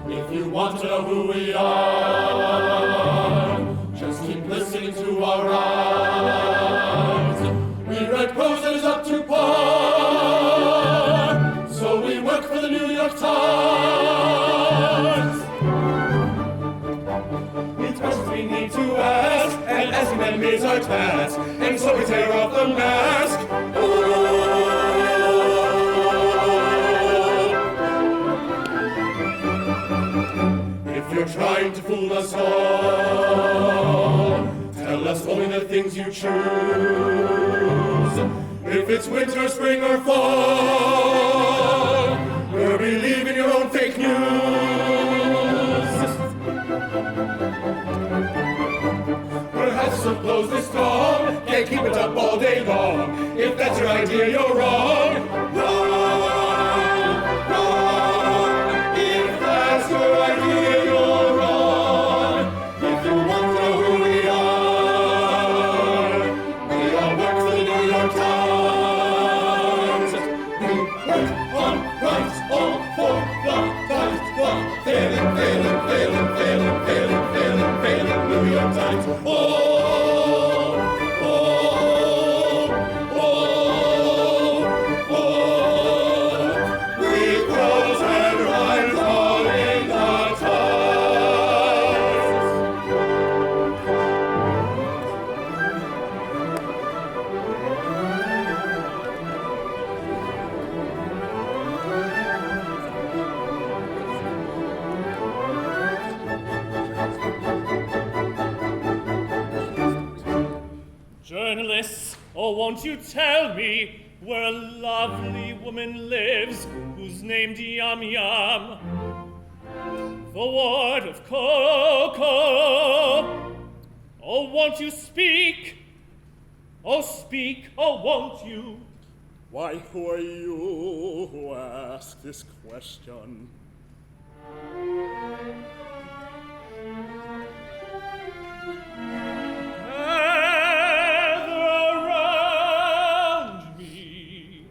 If you want to know who we are, just keep listening to our rhymes. We write prose that is up to par, so we work for the New York Times. It's questions we need to ask, and asking them is our task, and so we tear off the mask. If you're trying to fool us all, tell us only the things you choose. If it's winter, spring, or fall, we'll believe in your own fake news. Perhaps some blows this strong, can't keep it up all day long. If that's your idea, you're wrong. Wrong, wrong. If that's your idea, you're wrong. If you want to know who we are, Journalists, oh, won't you tell me where a lovely woman lives who's named Yum Yum? The word of Coco. Oh, won't you speak? Oh, speak, oh, won't you? Why, who are you who ask this question? Gather around me,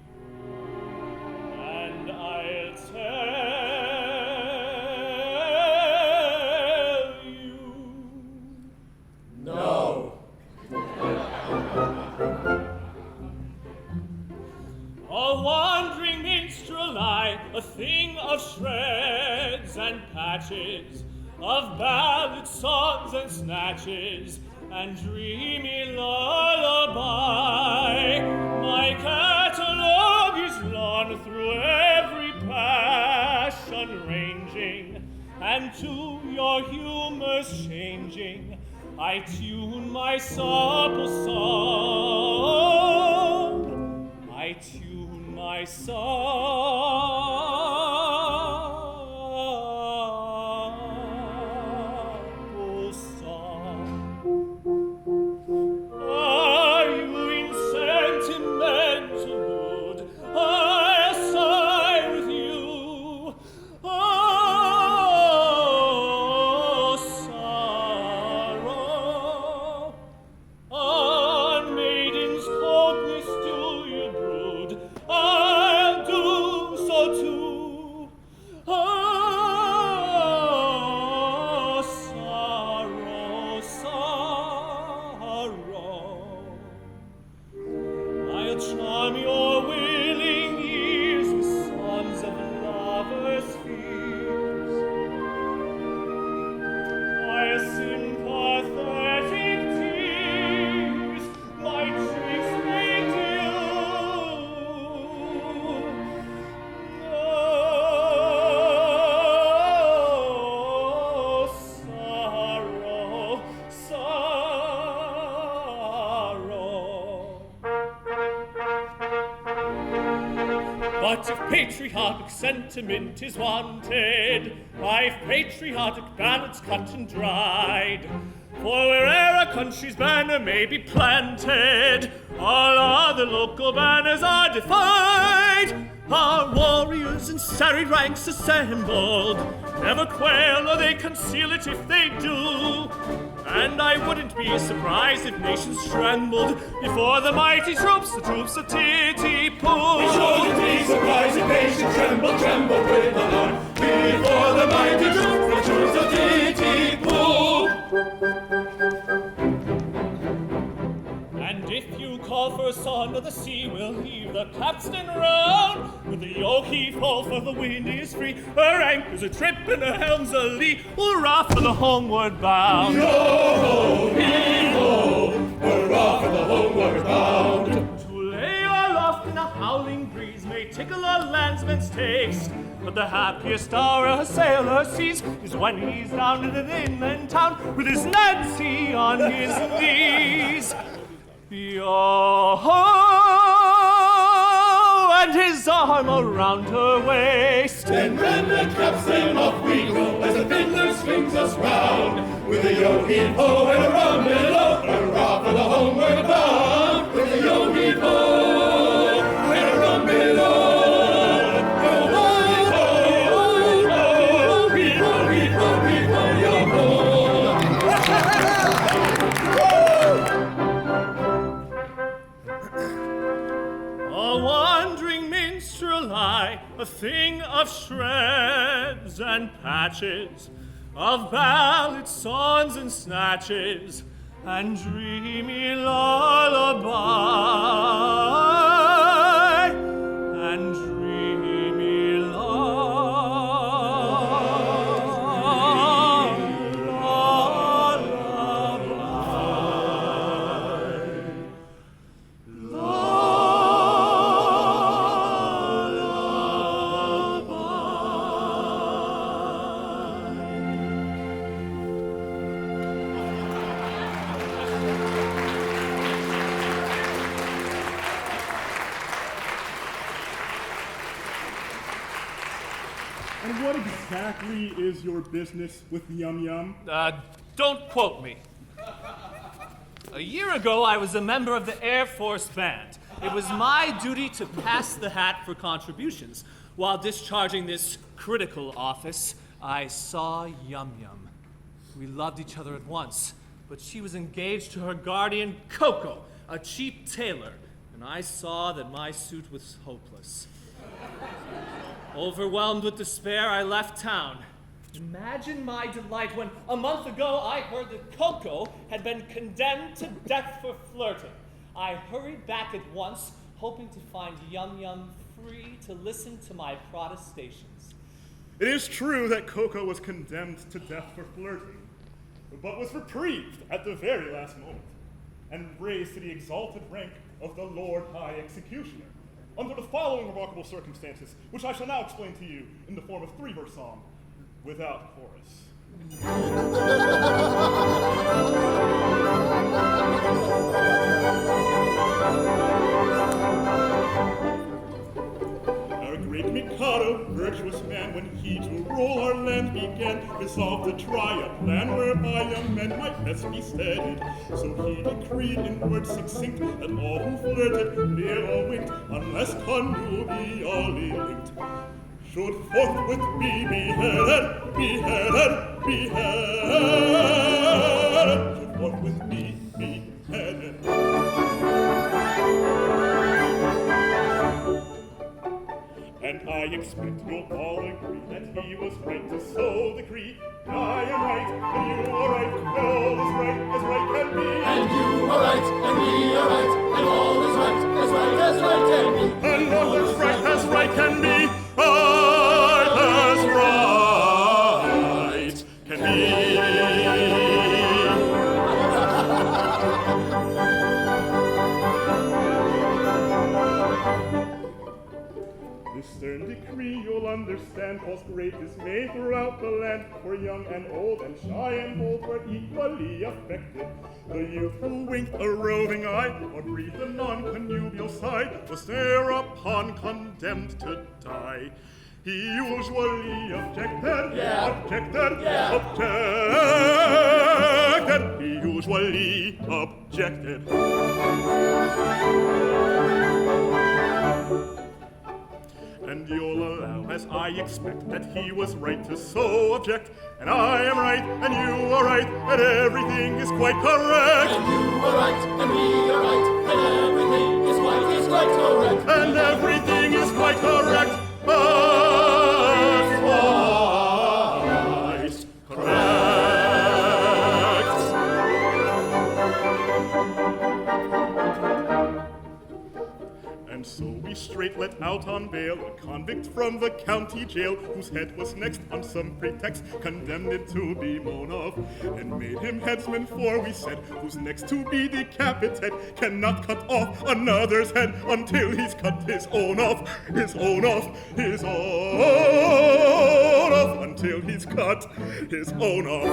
and I'll tell you. No. A wandering minstrel I, a thing of shreds and patches, of ballad songs and snatches, and dreamy lullaby. My catalogue is long through every passion ranging, and to your humors changing, I tune my supple song. I tune my supple song. Are you in sentimental mood? I'll sigh with you. Oh, sorrow, on maiden's coldness do you brood. I'll do so too. Oh, sorrow, sorrow, I'll charm your willing ears with songs of lovers' fears. My sympathetic tears, my tricks may do. Oh, sorrow, sorrow. But if patriotic sentiment is wanted, I've patriotic ballads cut and dried. For where'er a country's banner may be planted, all other local banners are defied. Our warriors in serried ranks assembled never quail or they conceal it if they do. And I wouldn't be surprised if nations trembled before the mighty troops, the troops of Titipu. We shouldn't be surprised if nations tremble, tremble with alarm before the mighty troops, the troops of Titipu. And if you call for a song of the sea, we'll heave the capstan round. With the yoke heave full, for the wind is free. Her anchors a trip and her helms a lee. Hurrah for the homeward bound. Yo-ho-hee-ho, hurrah for the homeward bound. To lay aloft in a howling breeze may tickle a landsman's taste. But the happiest hour a sailor sees is when he's down in an inland town with his Nancy on his knees. Yo-ho! And his arm around her waist. Then rend the capstan off we go as the fiddler swings us round. With a yo-heave-ho and a rum-below, hurrah for the homeward bound. With a yo-heave-ho and a rum-below, yo-ho-ho, heave-ho, heave-ho, yo-ho. A wandering minstrel I, a thing of shreds and patches, of ballad songs and snatches, and dreamy lullaby, and dreamy lullaby. What exactly is your business with Yum Yum? Don't quote me. A year ago, I was a member of the Air Force Band. It was my duty to pass the hat for contributions. While discharging this critical office, I saw Yum Yum. We loved each other at once, but she was engaged to her guardian, Coco, a cheap tailor, and I saw that my suit was hopeless. Overwhelmed with despair, I left town. Imagine my delight when, a month ago, I heard that Coco had been condemned to death for flirting. I hurried back at once, hoping to find Yum Yum free to listen to my protestations. It is true that Coco was condemned to death for flirting, but was reprieved at the very last moment, and raised to the exalted rank of the Lord High Executioner, under the following remarkable circumstances, which I shall now explain to you in the form of 3-verse song, without chorus. Our great Mikado, virtuous man, when he to rule our land began, resolved to try a plan whereby young men might best be steadied. So he decreed in words succinct that all who flirted, ne'er winked, unless connubially linked, should forthwith be beheaded, beheaded, beheaded, should forthwith be beheaded. And I expect you'll all agree that he was right to so decree. I am right, and you are right, and all is right as right can be. And you are right, and we are right, and all is right as right can be. And all is right as right can be. Right as right can be. This stern decree, you'll understand, caused great dismay throughout the land, for young and old and shy and bold were equally affected. The youth who winked a roving eye or breathed a non-connubial sigh was thereupon condemned to die. He usually objected, objected. He usually objected. And you'll allow, as I expect, that he was right to so object. And I am right, and you are right, and everything is quite correct. And you are right, and we are right, and everything is quite correct. And everything is quite correct. Quite correct. And so we straight let out on bail a convict from the county jail, whose head was next on some pretext condemned to be mown off, and made him headsman, for we said, who's next to be decapitated cannot cut off another's head until he's cut his own off, his own off, his own off, until he's cut his own off.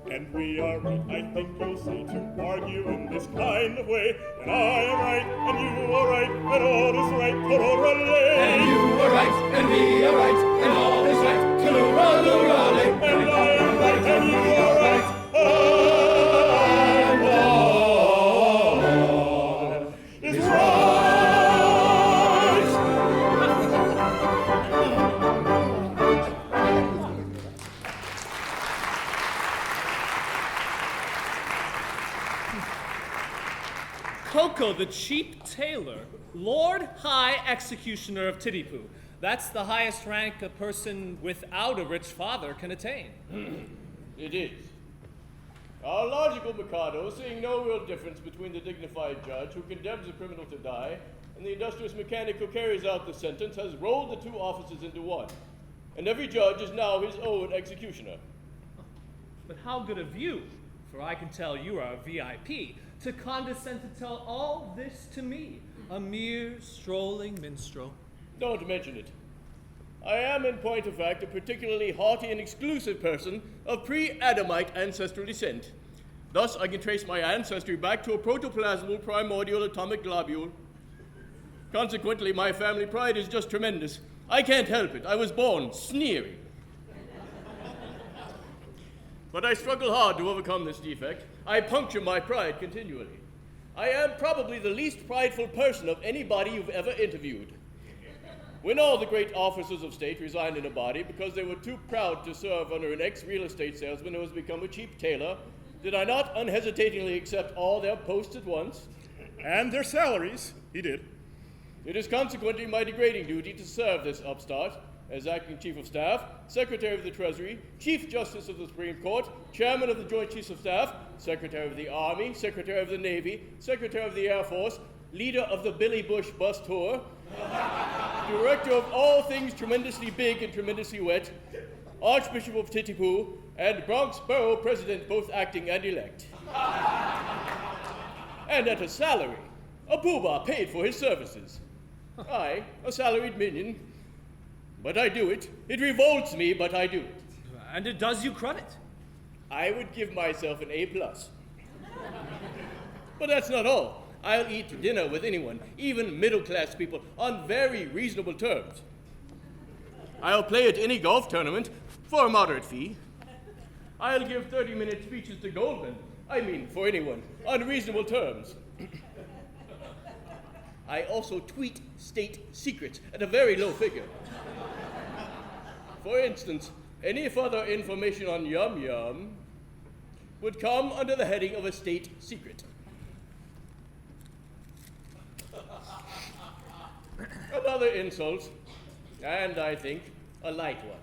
And we are right, I think you'll say, to argue in this kind of way. And I am right, and you are right, and all is right, Tororale. And you are right, and we are right, and all is right, Tororale. And I am right, and you are right, and all is right. Coco, the cheap tailor, Lord High Executioner of Titipu. That's the highest rank a person without a rich father can attain. It is. Our logical Mikado, seeing no real difference between the dignified judge who condemns the criminal to die and the industrious mechanic who carries out the sentence, has rolled the two offices into one. And every judge is now his own executioner. But how good of you, for I can tell you are a VIP, to condescend to tell all this to me, a mere strolling minstrel. Don't mention it. I am, in point of fact, a particularly haughty and exclusive person of pre-Adamite ancestral descent. Thus, I can trace my ancestry back to a protoplasmal primordial atomic globule. Consequently, my family pride is just tremendous. I can't help it. I was born sneering. But I struggle hard to overcome this defect. I puncture my pride continually. I am probably the least prideful person of anybody you've ever interviewed. When all the great officers of state resigned in a body because they were too proud to serve under an ex-real estate salesman who has become a cheap tailor, did I not unhesitatingly accept all their posts at once? And their salaries. He did. It is consequently my degrading duty to serve this upstart as acting Chief of Staff, Secretary of the Treasury, Chief Justice of the Supreme Court, Chairman of the Joint Chiefs of Staff, Secretary of the Army, Secretary of the Navy, Secretary of the Air Force, leader of the Billy Bush bus tour, director of all things tremendously big and tremendously wet, Archbishop of Titipu, and Bronx Borough President, both acting and elect. And at a salary, a poobah paid for his services. I, a salaried minion, but I do it. It revolts me, but I do it. And it does you credit. I would give myself an A+. But that's not all. I'll eat dinner with anyone, even middle-class people, on very reasonable terms. I'll play at any golf tournament for a moderate fee. I'll give 30-minute speeches to Goldman, for anyone, on reasonable terms. I also tweet state secrets at a very low figure. For instance, any further information on Yum Yum would come under the heading of a state secret. Another insult, and I think a light one.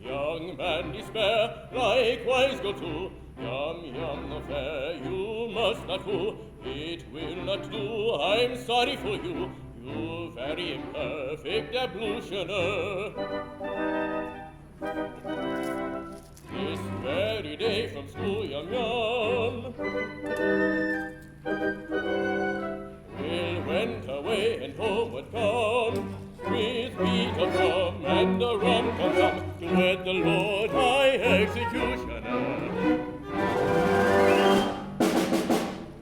Young man, despair, likewise go to Yum Yum the fair, you must not go, it will not do, I'm sorry for you, you very imperfect ablutioner. This very day from school, Yum Yum will went away and homeward come, with beat of drum and a rum-tum-tum, to wed the Lord High Executioner.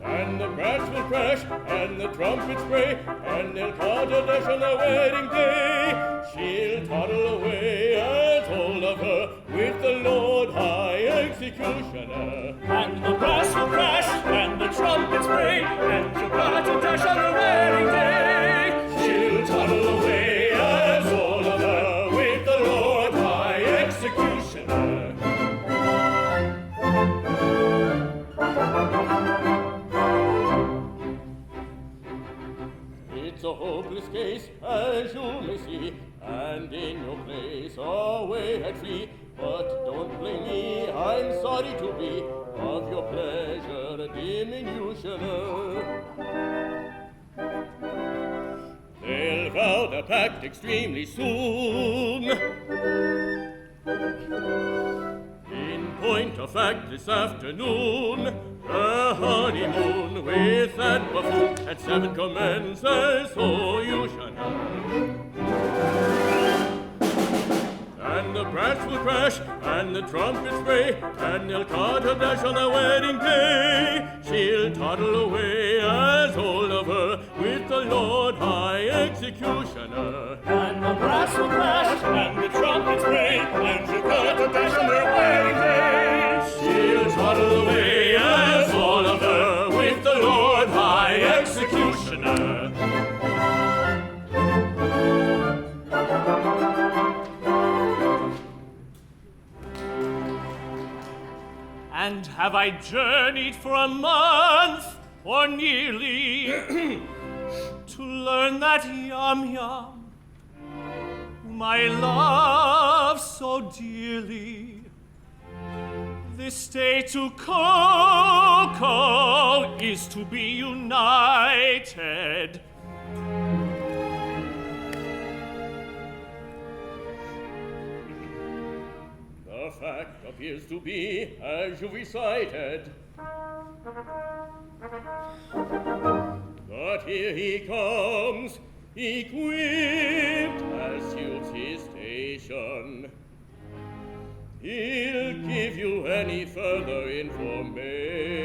And the brass will crash, and the trumpets bray, and they'll call a dash on their wedding day. She'll toddle away as all of her, with the Lord High Executioner. And the brass will crash, and the trumpets bray, and she'll cut a dash on her wedding day. She'll toddle away as all of her, with the Lord High Executioner. It's a hopeless case, as you may see, and in your place away at sea. But don't blame me, I'm sorry to be of your pleasure a diminutioner. They'll vow the pact extremely soon. In point of fact, this afternoon, the honeymoon with that buffoon at 7 commences, so you shall know. And the brass will crash, and the trumpets bray, and they'll cut a dash on the wedding day. She'll toddle away as all of her, with the Lord High Executioner. And the brass will crash, and the trumpets bray, and she'll cut a dash on her wedding day. She'll toddle away as all of her, with the Lord High Executioner. And have I journeyed for a month, or nearly, to learn that Yum Yum, my love so dearly, this day to Coco is to be united. The fact appears to be as you recited. But here he comes, equipped as suits his station. he'll give you any further information.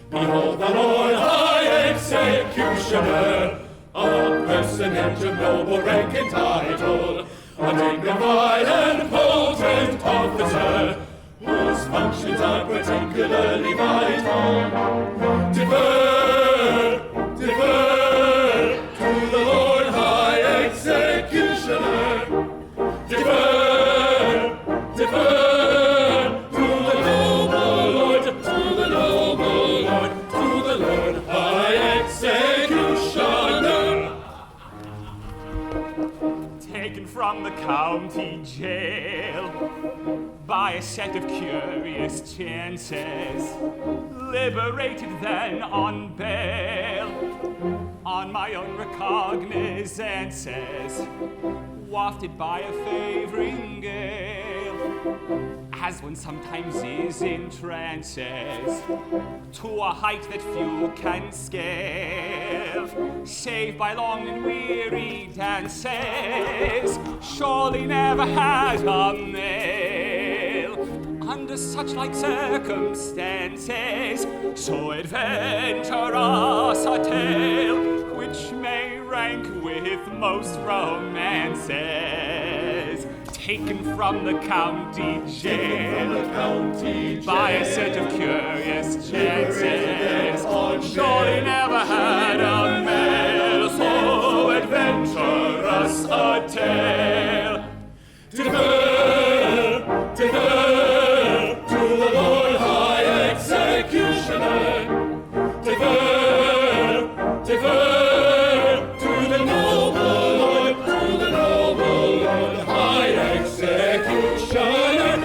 Behold the Lord High Executioner, a personage of noble rank and title, a dignified and potent officer, whose functions are particularly vital. Defer to the Lord High Executioner. Defer to the noble Lord, to the noble Lord, to the Lord High Executioner. Taken from the county jail by a set of curious chances, liberated then on bail, on my own recognizances, wafted by a favoring gale, as one sometimes is in trances, to a height that few can scale, save by long and weary dances, surely never had a mail, under such like circumstances, so adventurous a tale, which may rank with most romances, taken from the county jail by a set of curious chances, surely never had a mail so adventurous a tale. Defer to the Lord High Executioner. Defer to the noble Lord, to the noble Lord High Executioner.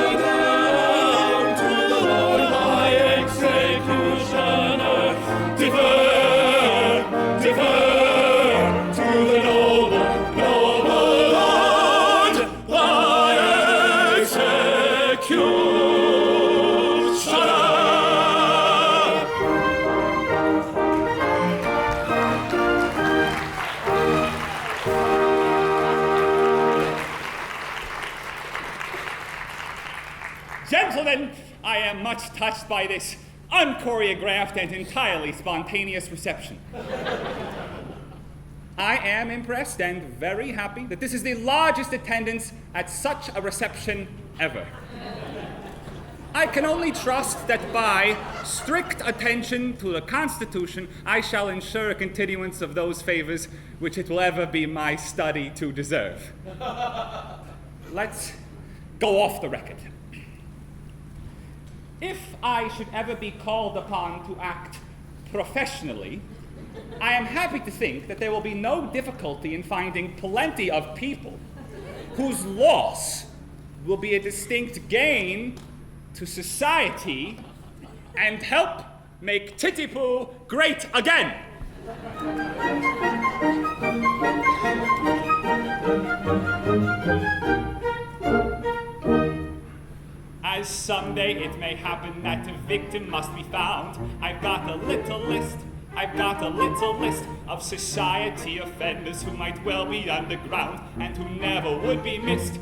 Down to the Lord High Executioner. Defer to the noble Lord High Executioner. Gentlemen, I am much touched by this unchoreographed and entirely spontaneous reception. I am impressed and very happy that this is the largest attendance at such a reception ever. I can only trust that by strict attention to the Constitution, I shall ensure a continuance of those favors which it will ever be my study to deserve. Let's go off the record. If I should ever be called upon to act professionally, I am happy to think that there will be no difficulty in finding plenty of people whose loss will be a distinct gain to society and help make Titipu great again. As someday it may happen that a victim must be found, I've got a little list of society offenders who might well be underground and who never would be missed.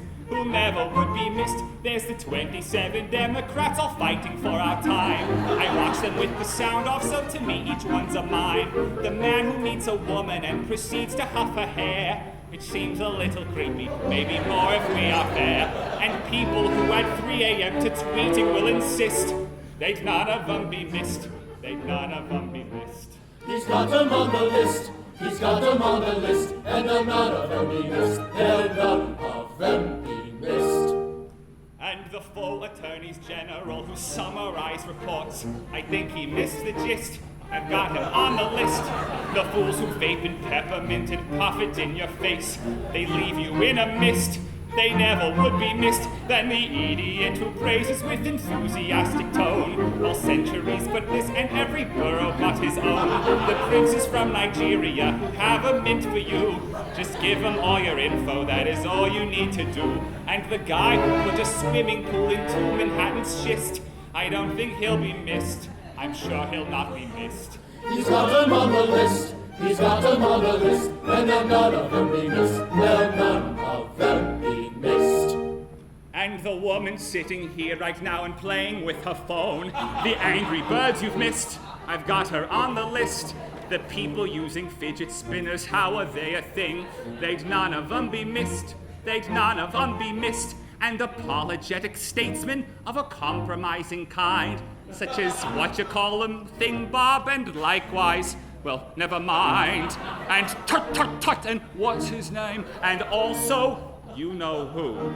There's the 27 Democrats all fighting for our time. I watch them with the sound off, so to me each one's a mine. The man who meets a woman and proceeds to huff her hair, it seems a little creepy, maybe more if we are fair. And people who at 3 a.m. to tweeting will insist they'd none of them be missed. He's got them on the list, and they'll none of them be missed. They'll none of them be missed. And the full attorneys general who summarize reports, I think he missed the gist. I've got him on the list. The fools who vape and peppermint and puff it in your face, they leave you in a mist. they never would be missed than the idiot who praises with enthusiastic tone. All centuries but this, and every borough but his own. The princes from Nigeria have a mint for you. Just give them all your info, that is all you need to do. And the guy who put a swimming pool into Manhattan's schist, I don't think he'll be missed. I'm sure he'll not be missed. He's got them on the list. He's got them on the list. And they'll none of them be missed. They'll none of them be missed. And the woman sitting here right now and playing with her phone. The Angry Birds you've missed. I've got her on the list. The people using fidget spinners, how are they a thing? They'd none of them be missed. They'd none of them be missed. And apologetic statesmen of a compromising kind, such as what-you-call-them, Thing Bob, and likewise, well, never mind. And tut, and what's his name? And also, you know who.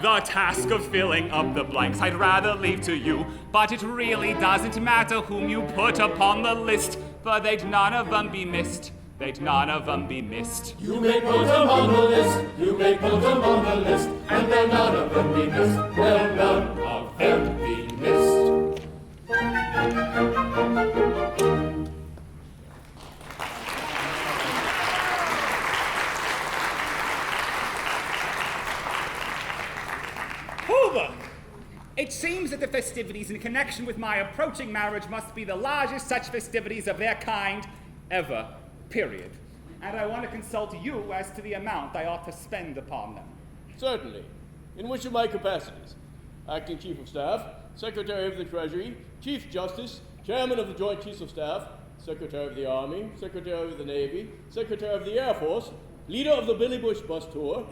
The task of filling up the blanks I'd rather leave to you, but it really doesn't matter whom you put upon the list, for they'd none of them be missed. They'd none of them be missed. You may put them on the list. You may put them on the list. And they'll none of them be missed. They'll none of them be missed. Hoover! It seems that the festivities in connection with my approaching marriage must be the largest such festivities of their kind ever, period. And I want to consult you as to the amount I ought to spend upon them. Certainly. In which of my capacities? Acting Chief of Staff, Secretary of the Treasury, Chief Justice, Chairman of the Joint Chiefs of Staff, Secretary of the Army, Secretary of the Navy, Secretary of the Air Force, leader of the Billy Bush bus tour,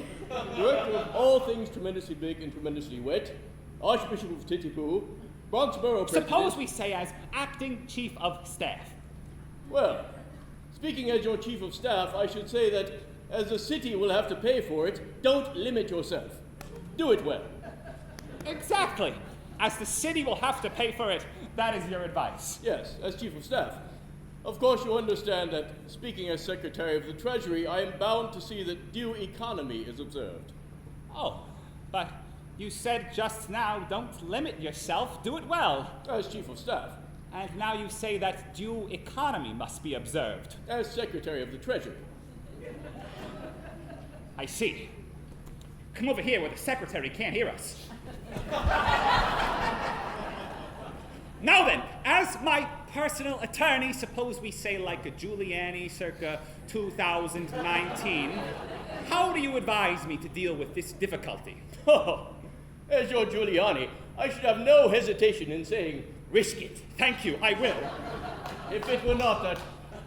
director of all things tremendously big and tremendously wet, Archbishop of Titipu, Bronx Borough President. Suppose we say as Acting Chief of Staff. Well, speaking as your Chief of Staff, I should say that as the city will have to pay for it, don't limit yourself. Do it well. Exactly. As the city will have to pay for it, that is your advice. Yes, as Chief of Staff. Of course, you understand that, speaking as Secretary of the Treasury, I am bound to see that due economy is observed. Oh, but you said just now, don't limit yourself, do it well. As Chief of Staff. And now you say that due economy must be observed. As Secretary of the Treasury. I see. Come over here where the secretary can't hear us. Now then, as my personal attorney, suppose we say like a Giuliani circa 2019, how do you advise me to deal with this difficulty? Oh, as your Giuliani, I should have no hesitation in saying, risk it. Thank you, I will. If it were not that,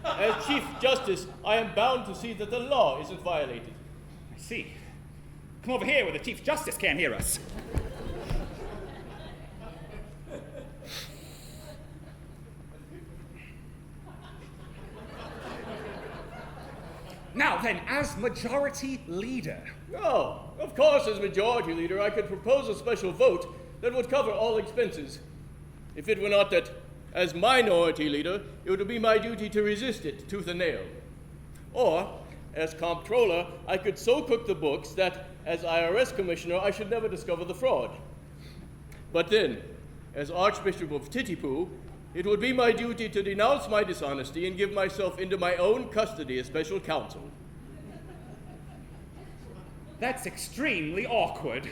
as Chief Justice, I am bound to see that the law isn't violated. I see. Come over here where the Chief Justice can't hear us. Now then, as Majority Leader. Oh, of course, as Majority Leader, I could propose a special vote that would cover all expenses. If it were not that, as Minority Leader, it would be my duty to resist it tooth and nail. Or, as Comptroller, I could so cook the books that, as IRS Commissioner, I should never discover the fraud. But then, as Archbishop of Titipu, it would be my duty to denounce my dishonesty and give myself into my own custody as special counsel. That's extremely awkward.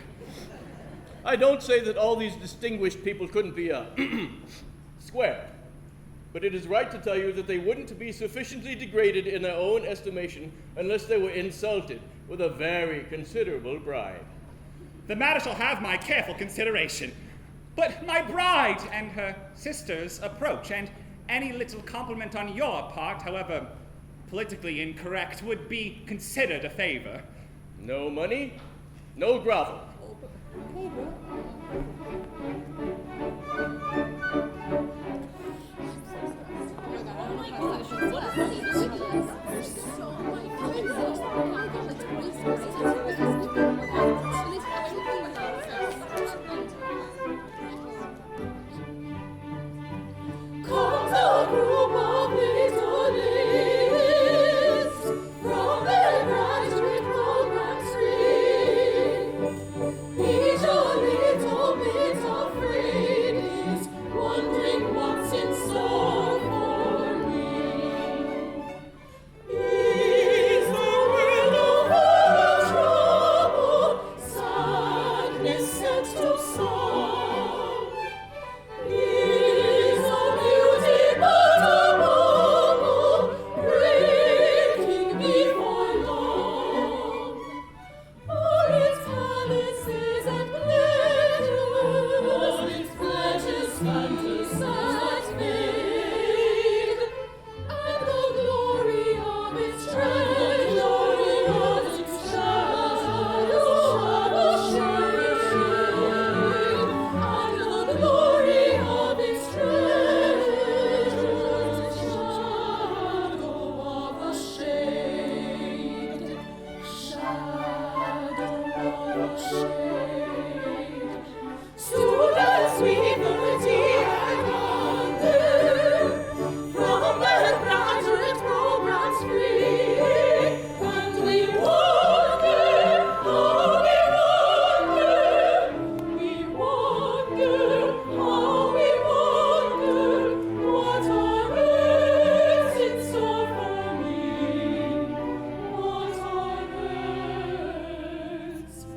I don't say that all these distinguished people couldn't be square, but it is right to tell you that they wouldn't be sufficiently degraded in their own estimation unless they were insulted with a very considerable bribe. The matter shall have my careful consideration. But my bride and her sister's approach, and any little compliment on your part, however politically incorrect, would be considered a favor. No money, no grovel. Comes a group of little ladies from the graduate program suite. shade. Students, we liberty and honor from the graduate programs free. And we wonder, oh, we wonder, how we wonder, what our earth's in store for me. What our earth's in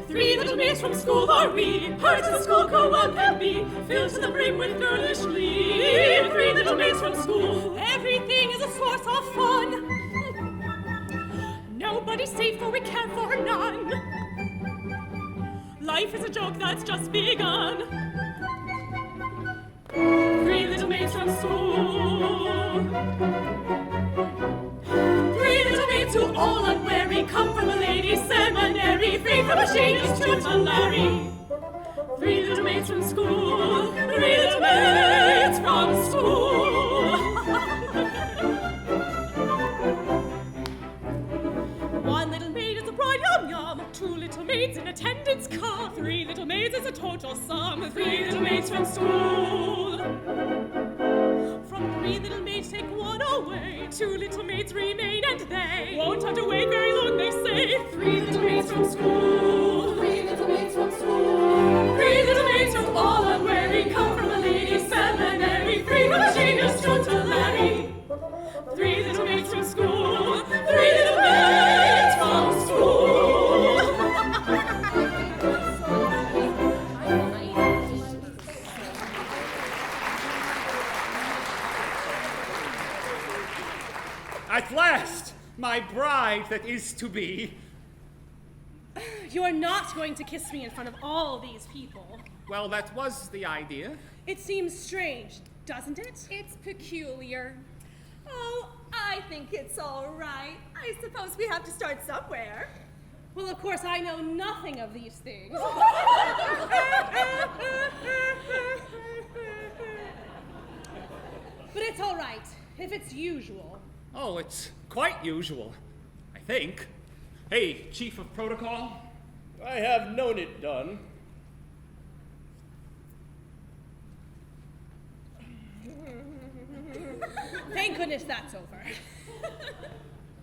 Three little maids from school are we, hearts of the school co-op can be, filled to the brim with girlish glee. Three little maids from school, everything is a source of fun. Nobody's safe for we care for none. Life is a joke that's just begun. Three little maids from school. Three little maids who all unwary come from a ladies' seminary, free from machinists to Larry. Three little maids from school. Three little maids from school. One little maid is a bride yum yum. Two little maids in attendance come. Three little maids is a total sum. Three little maids from school. From three little maids take one away. Two little maids remain and they won't have to wait very long, they say. Three little maids from school. Three little maids from school. Three little maids from all unwary come from a ladies' seminary. Free from machinists to Larry. Three little maids from school. Three little maids from school. At last, my bride that is to be. You're not going to kiss me in front of all these people. Well, that was the idea. It seems strange, doesn't it? It's peculiar. Oh, I think it's all right. I suppose we have to start somewhere. Well, of course, I know nothing of these things. But it's all right, if it's usual. Oh, it's quite usual, I think. Hey, Chief of Protocol. I have known it done. Thank goodness that's over.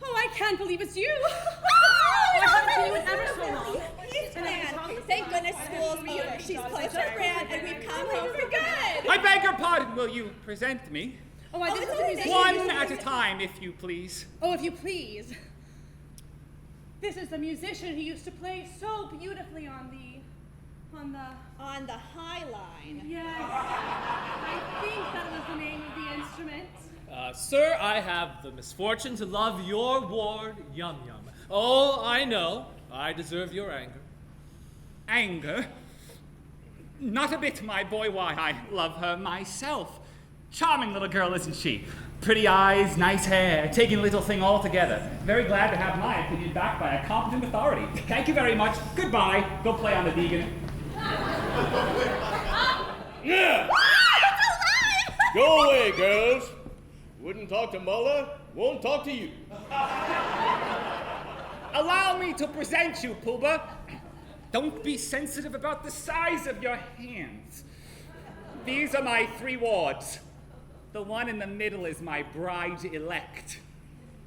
Oh, I can't believe it's you. I haven't seen you in ever so long. Thank goodness school's over. She's placed her brand and we've come home for good. I beg your pardon, will you present me? Oh, this is the musician. One at a time, if you please. Oh, if you please. This is the musician who used to play so beautifully on the high line. Yes. I think that was the name of the instrument. Sir, I have the misfortune to love your ward, Yum Yum. Oh, I know. I deserve your anger. Anger? Not a bit, my boy. Why, I love her myself. Charming little girl, isn't she? Pretty eyes, nice hair, taking the little thing all together. Very glad to have my opinion backed by a competent authority. Thank you very much. Goodbye. Go play on the Deegan. Yeah! Go away, girls. Wouldn't talk to Muller, won't talk to you. Allow me to present you, Pooba. Don't be sensitive about the size of your hands. These are my 3 wards. The one in the middle is my bride-elect.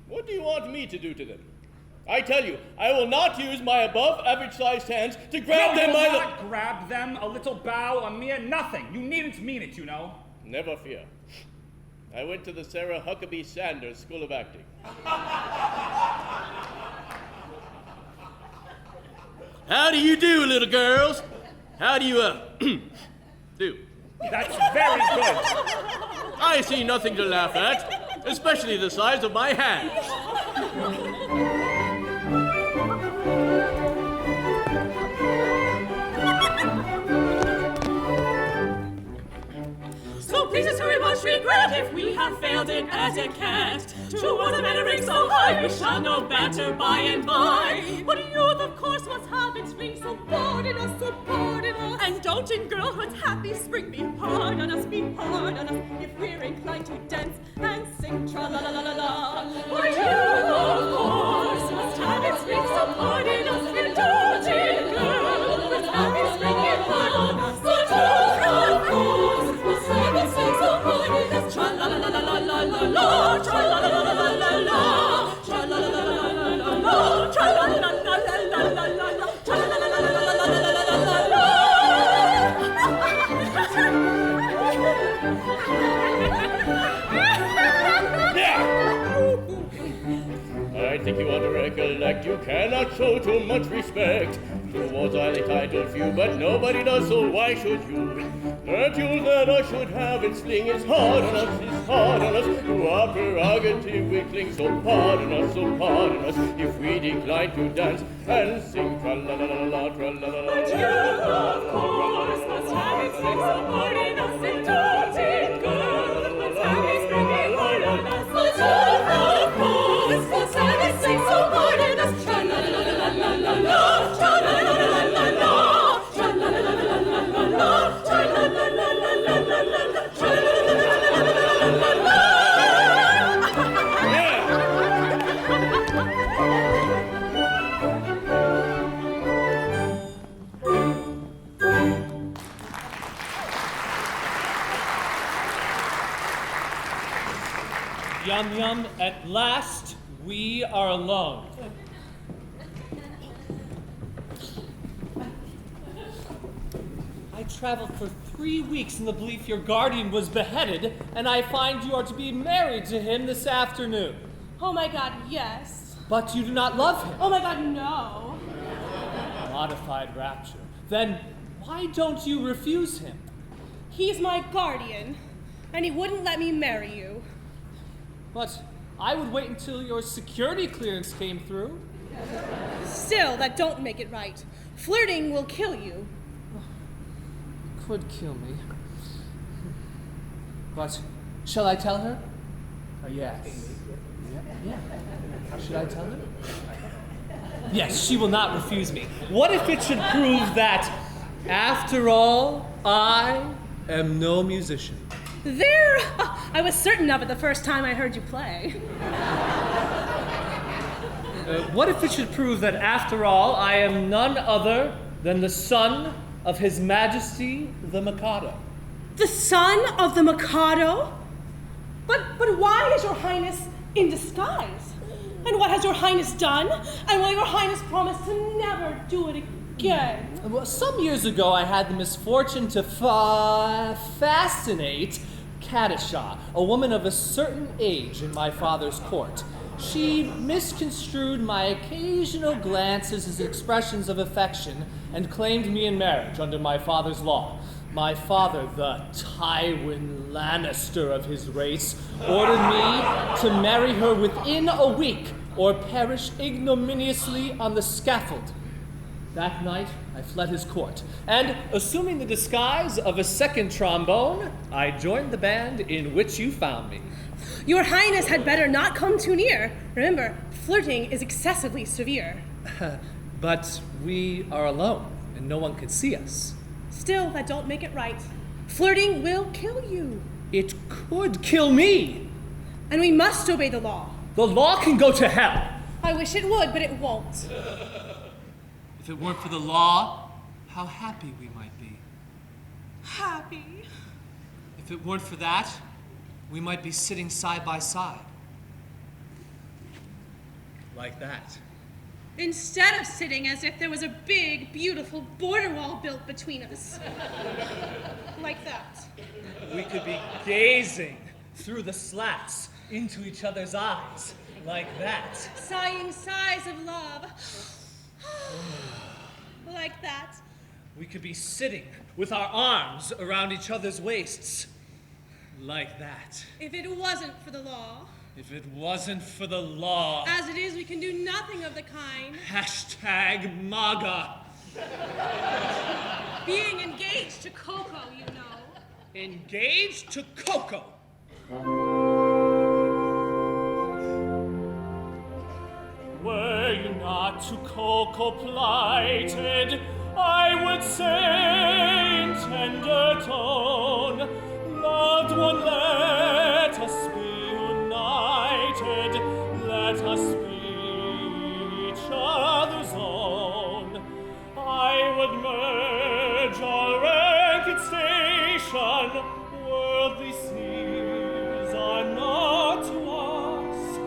What do you want me to do to them? I tell you, I will not use my above-average-sized hands to grab them by the... not grab them, a little bow, a mere nothing. You needn't mean it, you know. Never fear. I went to the Sarah Huckabee Sanders School of Acting. How do you do, little girls? How do you, do? That's very good. I see nothing to laugh at, especially the size of my hands. build it as it can't. Towards a better ring so high, we shall know better by and by. But youth, of course, must have its ring, so pardon us, so pardon us. And don't in girlhood's happy spring be hard on us, if we're inclined to dance and sing tra-la-la-la-la-la. But youth, of course, must have its ring, so pardon us, indulgent girlhood's happy spring be hard on us. But youth, of course, must have its ring, so pardon us, tra-la-la-la-la-la-la, tra-la-la-la-la-la-la, tra-la-la-la-la-la-la, tra-la-la-la-la-la-la-la, tra-la-la-la-la-la-la-la-la. I think you ought to recollect you cannot show too much respect towards highly titled few, but nobody does, so why should you? That you that I should have in sling is hard on us, is hard on us. To our prerogative we cling, so pardon us, if we decline to dance and sing tra-la-la-la-la, tra-la-la-la-la. But you, of course, must have its ring, so pardon us, indulgent girl, must have its ring, be hard on us. But you, of course, must have its ring, so pardon us, tra-la-la-la-la-la-la, tra-la-la-la-la-la-la, tra-la-la-la-la-la-la, tra-la-la-la-la-la-la, tra-la-la-la-la-la-la-la. Yum yum, at last we are alone. I traveled for 3 weeks in the belief your guardian was beheaded, and I find you are to be married to him this afternoon. Oh my God, yes. But you do not love him. Oh my God, no. Modified rapture. Then why don't you refuse him? He's my guardian, and he wouldn't let me marry you. But I would wait until your security clearance came through. Still, that don't make it right. Flirting will kill you. Could kill me. But shall I tell her? Yes. Yeah. Should I tell her? Yes, she will not refuse me. What if it should prove that, after all, I am no musician? There! I was certain of it the first time I heard you play. What if it should prove that, after all, I am none other than the son of His Majesty the Mikado? The son of the Mikado? But why is your Highness in disguise? And what has your Highness done? And will your Highness promise to never do it again? Well, some years ago, I had the misfortune to fascinate Kadisha, a woman of a certain age in my father's court. She misconstrued my occasional glances as expressions of affection and claimed me in marriage under my father's law. My father, the Tywin Lannister of his race, ordered me to marry her within a week or perish ignominiously on the scaffold. That night, I fled his court, and, assuming the disguise of a second trombone, I joined the band in which you found me. Your Highness had better not come too near. Remember, flirting is excessively severe. But we are alone, and no one can see us. Still, that don't make it right. Flirting will kill you. It could kill me. And we must obey the law. The law can go to hell. I wish it would, but it won't. If it weren't for the law, how happy we might be. Happy? If it weren't for that, we might be sitting side by side. Like that. Instead of sitting as if there was a big, beautiful border wall built between us. Like that. We could be gazing through the slats into each other's eyes. Like that. Sighing sighs of love. Like that. We could be sitting with our arms around each other's waists. Like that. If it wasn't for the law. If it wasn't for the law. As it is, we can do nothing of the kind. Hashtag MAGA. Being engaged to Coco, you know. Engaged to Coco. not to cocoa plighted, I would say in tender tone, loved one, let us be united, let us be each other's own. I would merge all rank and station, worldly seas are not to us,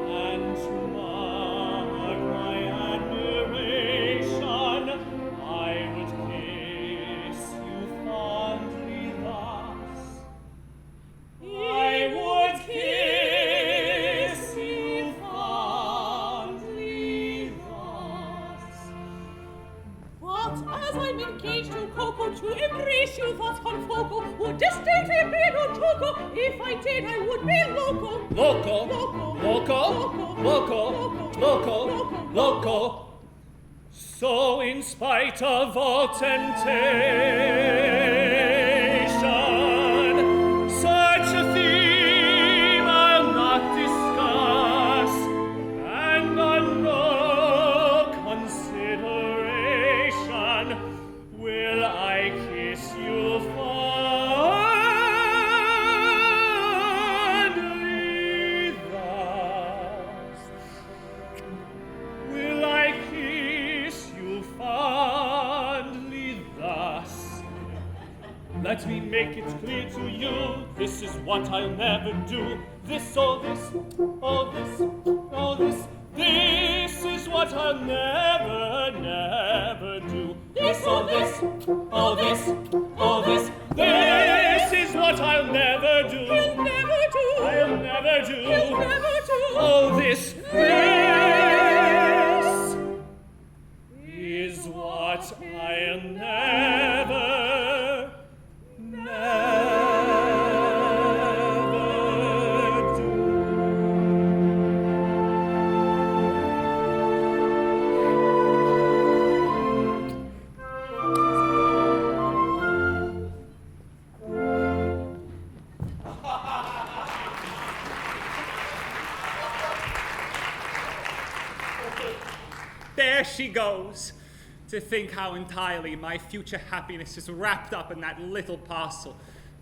and to mark my admiration, I would kiss you fondly thus. I would kiss you fondly thus. But as I'm engaged to Coco, to embrace you thus con foco, would distinctly be no choco. If I did, I would be loco. Loco, loco, loco, loco, loco. So in spite of all temptation, such a theme I'll not discuss, and on no consideration will I kiss you fondly thus. Will I kiss you fondly thus? Let me make it clear to you, this is what I'll never do. This, oh this, oh this, oh this, this is what I'll never, never do. This, oh this, oh this, oh this, this is what I'll never do. He'll never do. I'll never do. He'll never do. Oh, this is what I'll never, never do. There she goes. To think how entirely my future happiness is wrapped up in that little parcel.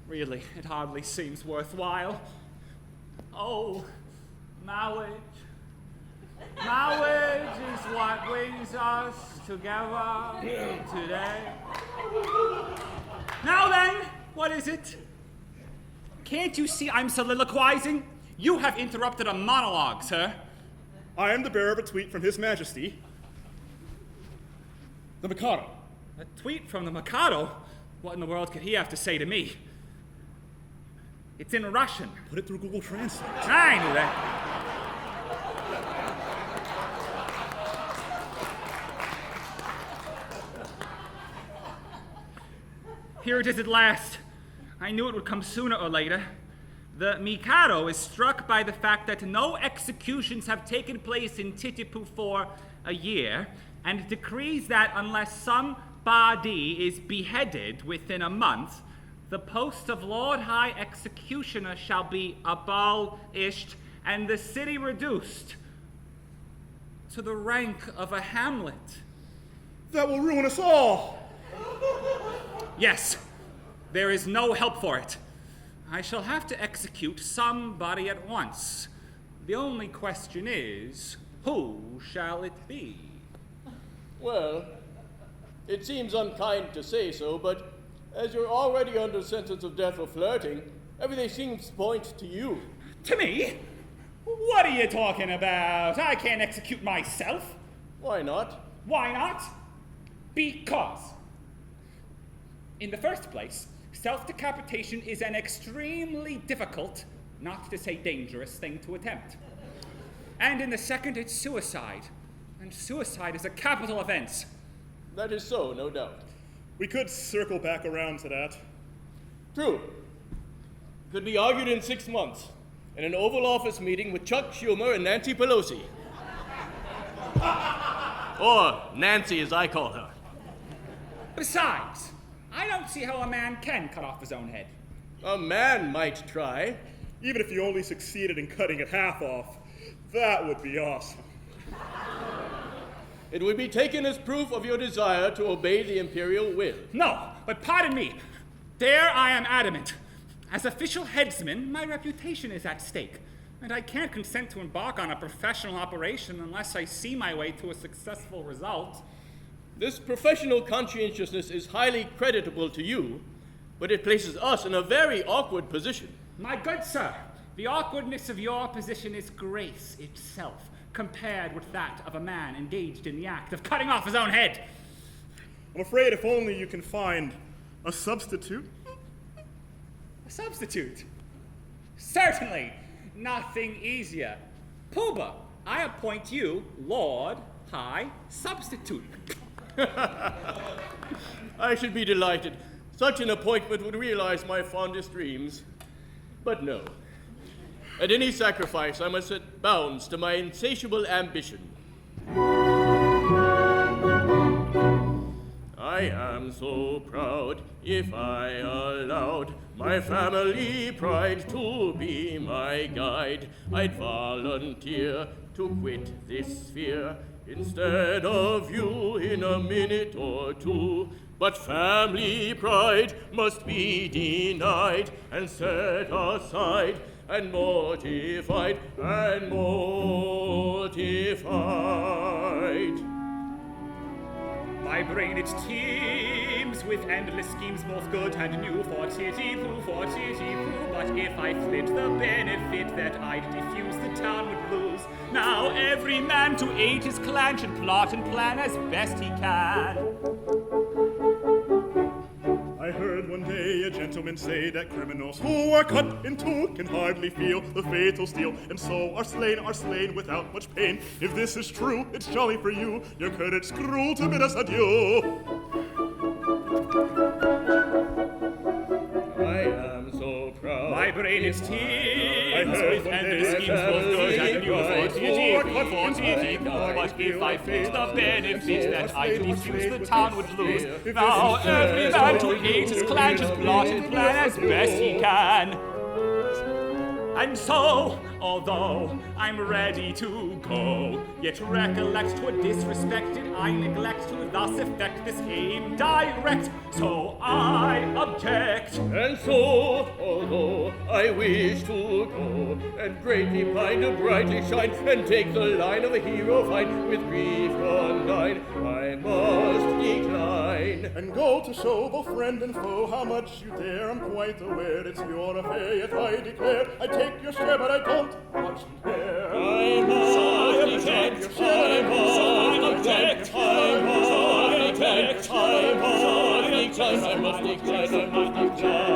Really, it hardly seems worthwhile. Oh, marriage. Marriage is what brings us together today. Now then, what is it? Can't you see I'm soliloquizing? You have interrupted a monologue, sir. I am the bearer of a tweet from His Majesty, the Mikado. A tweet from the Mikado? What in the world could he have to say to me? It's in Russian. Put it through Google Translate. I knew that. Here it is at last. I knew it would come sooner or later. The Mikado is struck by the fact that no executions have taken place in Titipu for a year, and decrees that unless somebody is beheaded within a month, the post of Lord High Executioner shall be abolished, and the city reduced to the rank of a hamlet. That will ruin us all. Yes, there is no help for it. I shall have to execute somebody at once. The only question is, who shall it be? Well, it seems unkind to say so, but as you're already under sentence of death for flirting, everything seems to point to you. To me? What are you talking about? I can't execute myself. Why not? Why not? Because, in the first place, self-decapitation is an extremely difficult, not to say dangerous, thing to attempt. And in the second, it's suicide. And suicide is a capital offense. That is so, no doubt. We could circle back around to that. True. Could be argued in 6 months in an Oval Office meeting with Chuck Schumer and Nancy Pelosi. Or Nancy, as I call her. Besides, I don't see how a man can cut off his own head. A man might try. Even if you only succeeded in cutting it half off, that would be awesome. It would be taken as proof of your desire to obey the imperial will. No, but pardon me. There I am adamant. As official headsman, my reputation is at stake, and I can't consent to embark on a professional operation unless I see my way to a successful result. This professional conscientiousness is highly creditable to you, but it places us in a very awkward position. My good sir, the awkwardness of your position is grace itself, compared with that of a man engaged in the act of cutting off his own head. I'm afraid if only you can find a substitute. A substitute? Certainly. Nothing easier. Pooba, I appoint you Lord High Substitute. I should be delighted. Such an appointment would realize my fondest dreams. But no. At any sacrifice, I must set bounds to my insatiable ambition. I am so proud, if I allowed my family pride to be my guide, I'd volunteer to quit this sphere instead of you in a minute or two. But family pride must be denied and set aside and mortified and mortified. My brain, it teems with endless schemes, both good and new, for titty-poo, but if I flit the benefit that I'd diffuse, the town would lose. Now every man to aid his clan should plot and plan as best he can. I heard one day a gentleman say that criminals who are cut in two can hardly feel the fatal steel, and so are slain without much pain. If this is true, it's jolly for you. Your courage cruel to bid us adieu. I am so proud. My brain is I teems heard with one endless day schemes, both good and new, for titty-poo, but if I flit the benefit that I'd diffuse, the town would lose. Now every man to aid his clan should plot and plan as best he can. And so, although I'm ready to go, yet recollect 'twere disrespected I neglect to thus effect this aim direct. So I object. And so, although I wish to go and greatly pine to brightly shine and take the line of a hero fine with grief condign, I must decline. And go to show both friend and foe how much you dare. I'm quite aware it's your affair, yet I declare I take your share, but I don't much care. I must object, I must object, I must object, I must decline.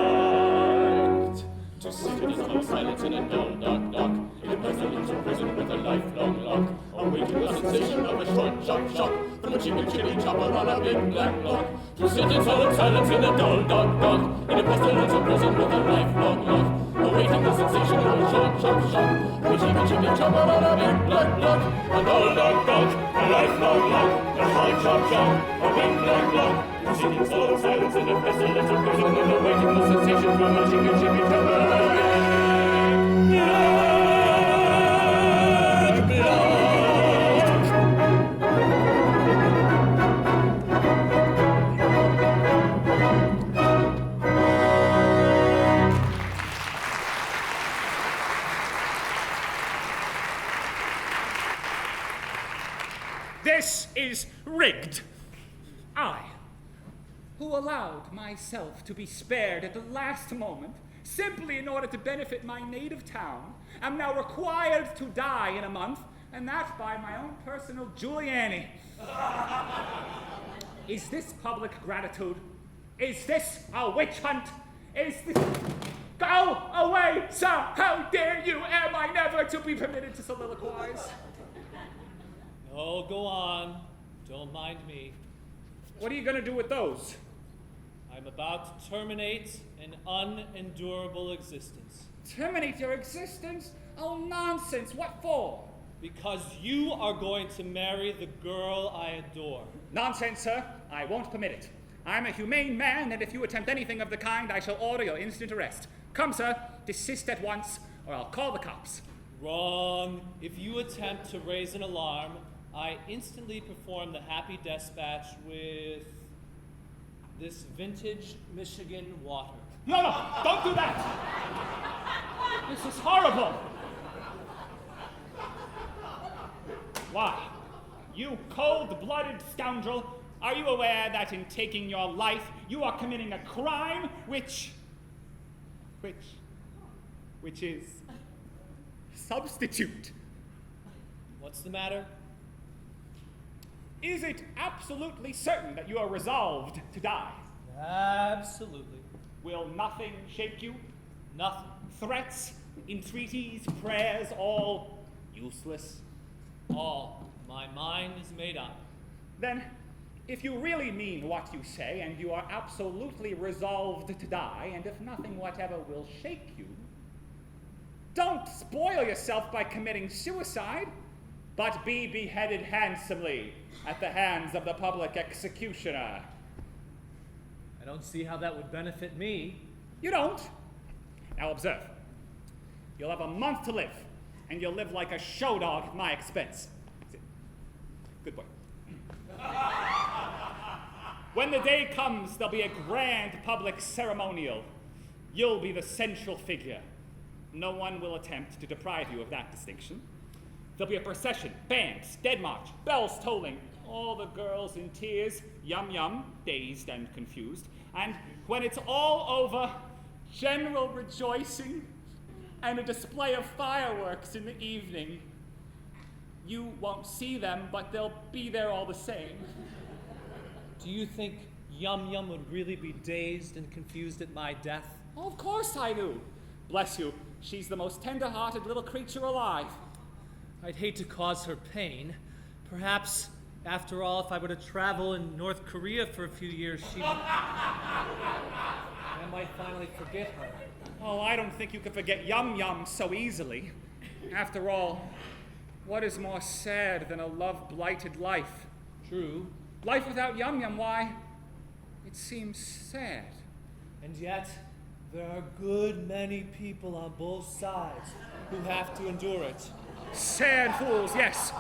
To sit in total silence in a dull, dark dock, in a pestilential prison with a lifelong lock, awaiting the sensation of a short, sharp shock from a chimney chopper on a big black block. To sit in solemn silence in a dull, dark dock, in a pestilential prison with a lifelong lock, awaiting the sensation of a short, sharp shock from a chimney chopper on a big black block. A dull, dark dock, a lifelong lock, a short, sharp shock, a big black block. To sit in solemn silence in a pestilential prison and awaiting the sensation from a chimney chopper on a big black block. This is rigged. I, who allowed myself to be spared at the last moment, simply in order to benefit my native town, am now required to die in a month, and that by my own personal Giuliani. Is this public gratitude? Is this a witch hunt? Is this... Go away, sir! How dare you! Am I never to be permitted to soliloquize? Oh, go on. Don't mind me. What are you going to do with those? I'm about to terminate an unendurable existence. Terminate your existence? Oh, nonsense. What for? Because you are going to marry the girl I adore. Nonsense, sir. I won't permit it. I'm a humane man, and if you attempt anything of the kind, I shall order your instant arrest. Come, sir. Desist at once, or I'll call the cops. Wrong. If you attempt to raise an alarm, I instantly perform the happy dispatch with this vintage Michigan water. No, don't do that. This is horrible. Why, you cold-blooded scoundrel, are you aware that in taking your life, you are committing a crime which is substitute? What's the matter? Is it absolutely certain that you are resolved to die? Absolutely. Will nothing shake you? Nothing. Threats, entreaties, prayers, all useless? All. My mind is made up. Then, if you really mean what you say, and you are absolutely resolved to die, and if nothing whatever will shake you, don't spoil yourself by committing suicide, but be beheaded handsomely at the hands of the public executioner. I don't see how that would benefit me. You don't? Now observe. You'll have a month to live, and you'll live like a show dog at my expense. Good boy. When the day comes, there'll be a grand public ceremonial. You'll be the central figure. No one will attempt to deprive you of that distinction. There'll be a procession, bands, dead march, bells tolling, all the girls in tears, yum, dazed and confused. And when it's all over, general rejoicing and a display of fireworks in the evening. You won't see them, but they'll be there all the same. Do you think Yum would really be dazed and confused at my death? Oh, of course I do. Bless you, she's the most tender-hearted little creature alive. I'd hate to cause her pain. Perhaps, after all, if I were to travel in North Korea for a few years, I might finally forget her. Oh, I don't think you could forget Yum so easily. After all, what is more sad than a love-blighted life? True. Life without Yum, why? It seems sad. And yet, there are a good many people on both sides who have to endure it. Sad fools, yes.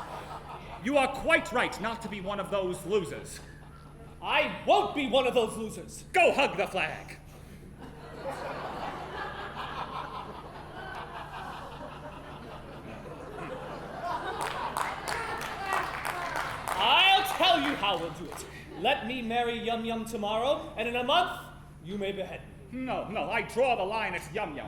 You are quite right not to be one of those losers. I won't be one of those losers. Go hug the flag. I'll tell you how we'll do it. Let me marry Yum tomorrow, and in a month, you may behead me. No, I draw the line at Yum.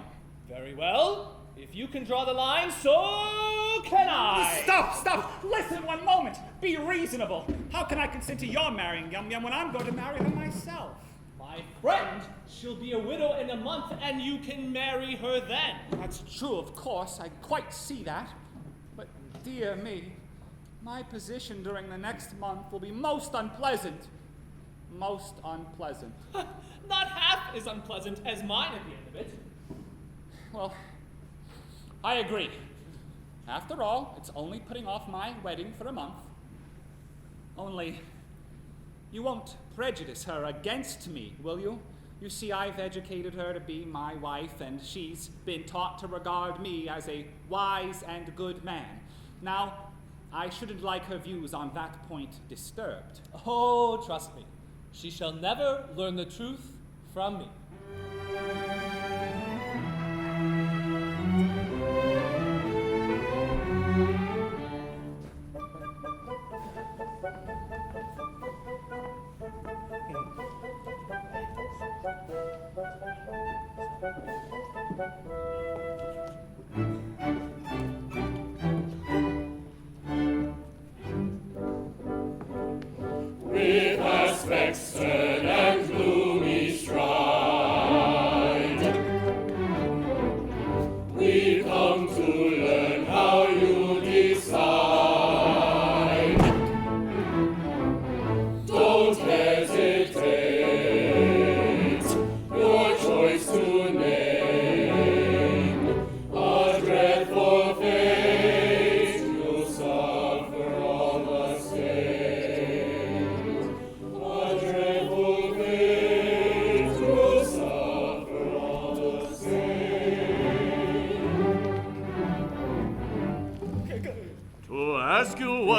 Very well. If you can draw the line, so can I. Stop! Listen one moment. Be reasonable. How can I consent to your marrying Yum when I'm going to marry her myself? My friend, she'll be a widow in a month, and you can marry her then. That's true, of course. I quite see that. But, dear me, my position during the next month will be most unpleasant. Most unpleasant. Not half as unpleasant as mine at the end of it. Well, I agree. After all, it's only putting off my wedding for a month. Only, you won't prejudice her against me, will you? You see, I've educated her to be my wife, and she's been taught to regard me as a wise and good man. Now, I shouldn't like her views on that point disturbed. Oh, trust me. She shall never learn the truth from me. With aspects stern and gloomy stride, we come to learn how you decide. Don't hesitate, your choice to name. A dreadful fate, you'll suffer all the same. A dreadful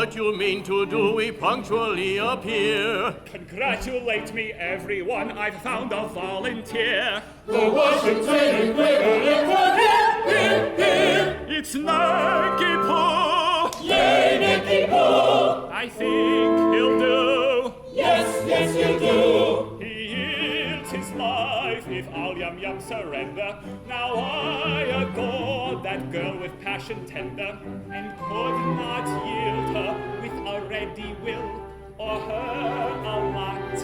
what you mean to do, we punctually appear. Congratulate me, everyone, I've found a volunteer. The Washington Equivalent here. It's Nanky Poo! Yay, Nicky Poo! I think he'll do. Yes, you do. He yields his life if all yum surrender. Now I adore that girl with passion tender, and could not yield her with a ready will, or her a lot,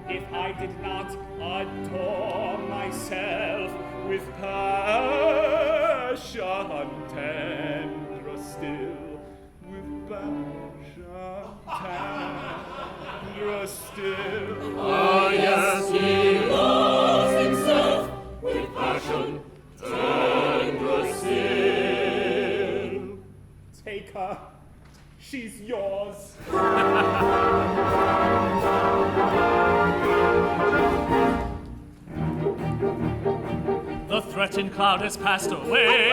if I did not adore myself with passion tender still, with passion tender still. Ah, yes, he loves himself with passion tender still. Take her. She's yours. The threatened cloud has passed away.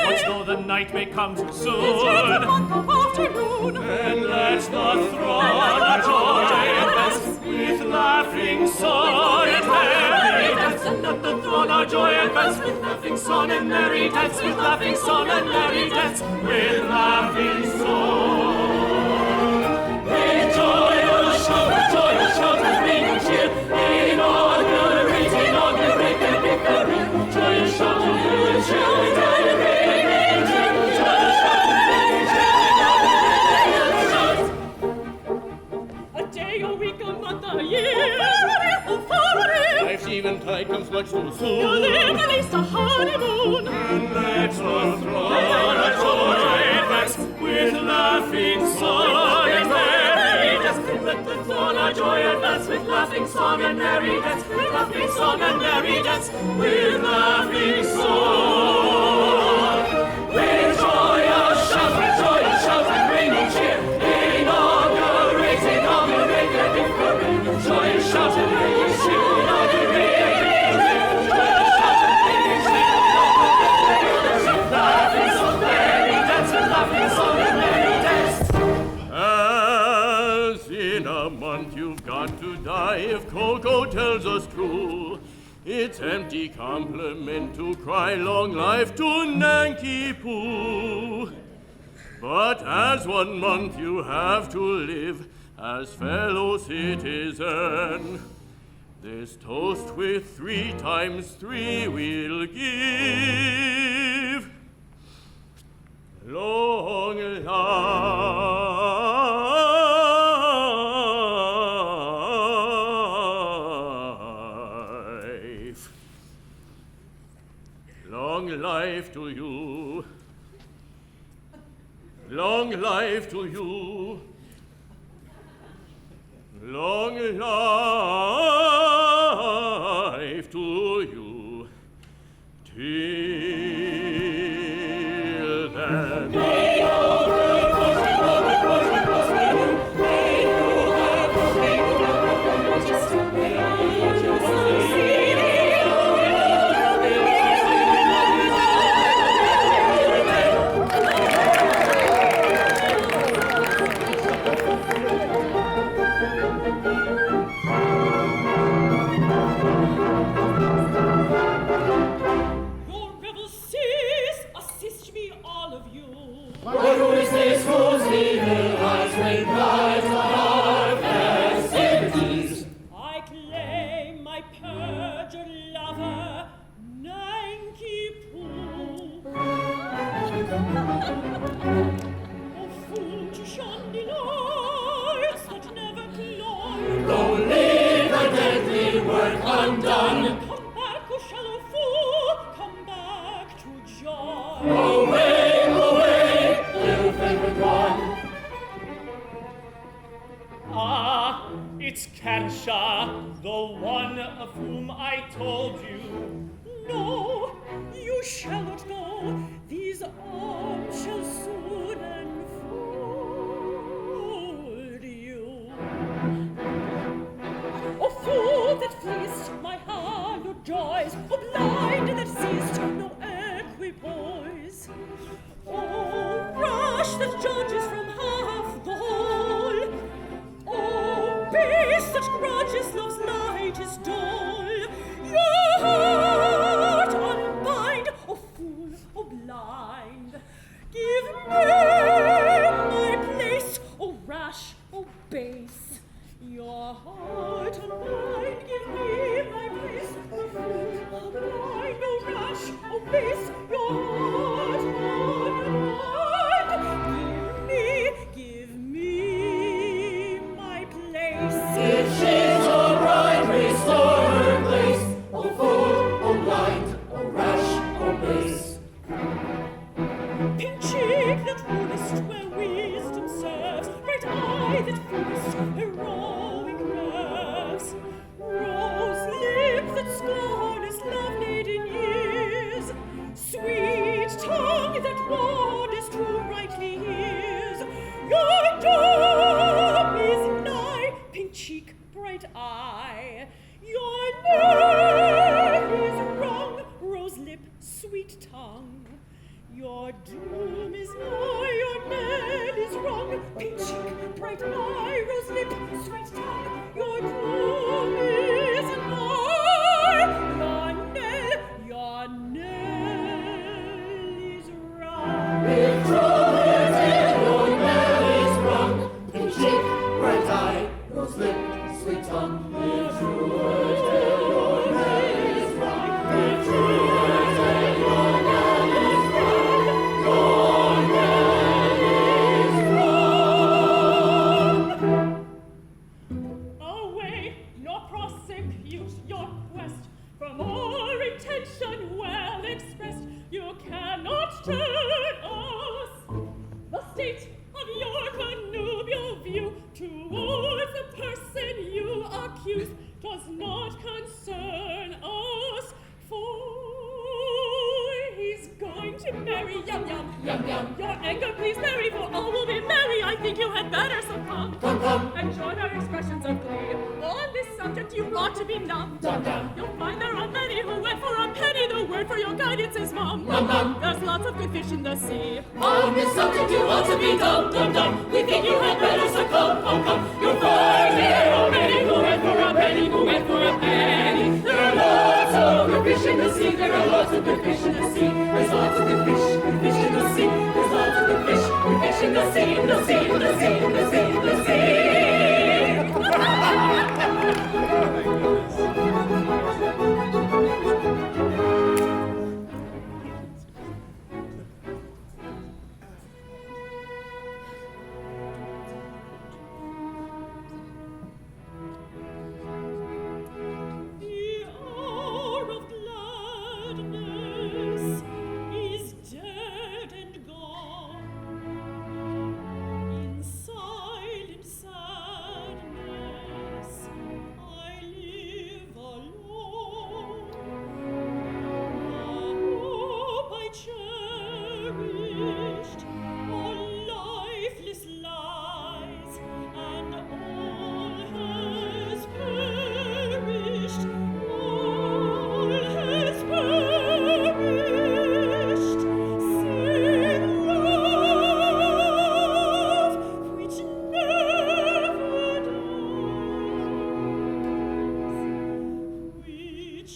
Once though the night may come too soon, and let the throng of joy advance with laughing song and merry dance. And let the throng of joy advance with laughing song and merry dance, with laughing song and merry dance, with laughing song. With joyous shout, and ring and cheer, inaugurate their victory. Joyous shout, and shout, and ring and cheer, joyous shout, and shout. A day, a week, a month, a year. Oh, for Life's eventide comes much too you soon. live at least a honeymoon. And let the throng of joy advance with laughing song and merry dance. Let the throng of joy advance with laughing song and merry dance, with laughing song and merry dance, with laughing song. With joyous shout, and ringing cheer, inaugurate their victory. Joyous shout and ringing cheer, inaugurate their victory. Joyous shout and ringing cheer, inaugurate laughing song, merry dance, with laughing song and merry dance. As in a month you've got to die, if Coco tells us true, it's empty compliment to cry long life to Nanky Poo. But as 1 month you have to live as fellow citizen, this toast with 3 times 3 we'll give. Long life. Long life to you. Long life to you. Long life to you. Till then. Your rebel cease, assist me, all of you. But who is this whose evil eyes bring light to our festivities? I claim my perjured lover, Nanky Poo. Oh, fool to shun the lights that never cloy. Don't leave the deadly work undone. Come back, oh shallow fool, come back to joy. Away, little favorite one. Ah, it's Kansha, the one of whom I told you. No, you shall not go. These arms shall soon enfold you. O fool that fleeced my hallowed joys, O blind that seest no equipoise, O rash that judges Your heart and mind give me my place. Oh, fool, oh, blind, oh, rash, oh, base. Your heart and mind, give me my place. If she's a bride, restore her place. Oh fool, oh blind, oh rash, oh base. Pink cheek that rulest where wisdom serves, bright eye that fullest heroic nerves, rose lip that scornest love laden years, sweet tongue that warnest who rightly hears. Your doom is nigh, pink cheek, bright eye. Your name is wrong, rose lip, sweet tongue. Your doom is nigh, your knell is rung. Pink cheek, bright eye, rose lip, sweet tongue. Your doom is nigh, your knell is rung. If true is in your knell is rung, pink cheek, bright eye, rose lip, sweet tongue. If true is in your knell is rung, if true is in your knell is rung, your knell is rung. Away, nor prosecute your quest from our intention well expressed. You cannot turn us. The state of your connubial view towards the person you accuse does not concern us, for he's going to marry Yum Yum. Yum yum, Your anger, please, Mary, for all will be merry. I think you had better succumb. come come, And join our expressions of glee. On this subject you ought to be numb. dum dum, You'll find there are many who went for a penny. The word for your guidance is mum. Mum, mum. There's lots of good fish in the sea. on this subject you ought to be dumb dum dum. We think you had better succumb, come come. You'll find there are many who went for a penny, who went for a penny. There are lots of good fish in the sea. There are lots of good fish in the sea. There's lots of good fish in the sea. There's lots of good fish in the sea, in the sea, in the sea, in the sea, in the sea. The hour of gladness is dead and gone. In silent sadness I live alone. The hope I cherished all lifeless lies, and all has perished, all has perished. Sing love, which never dies, which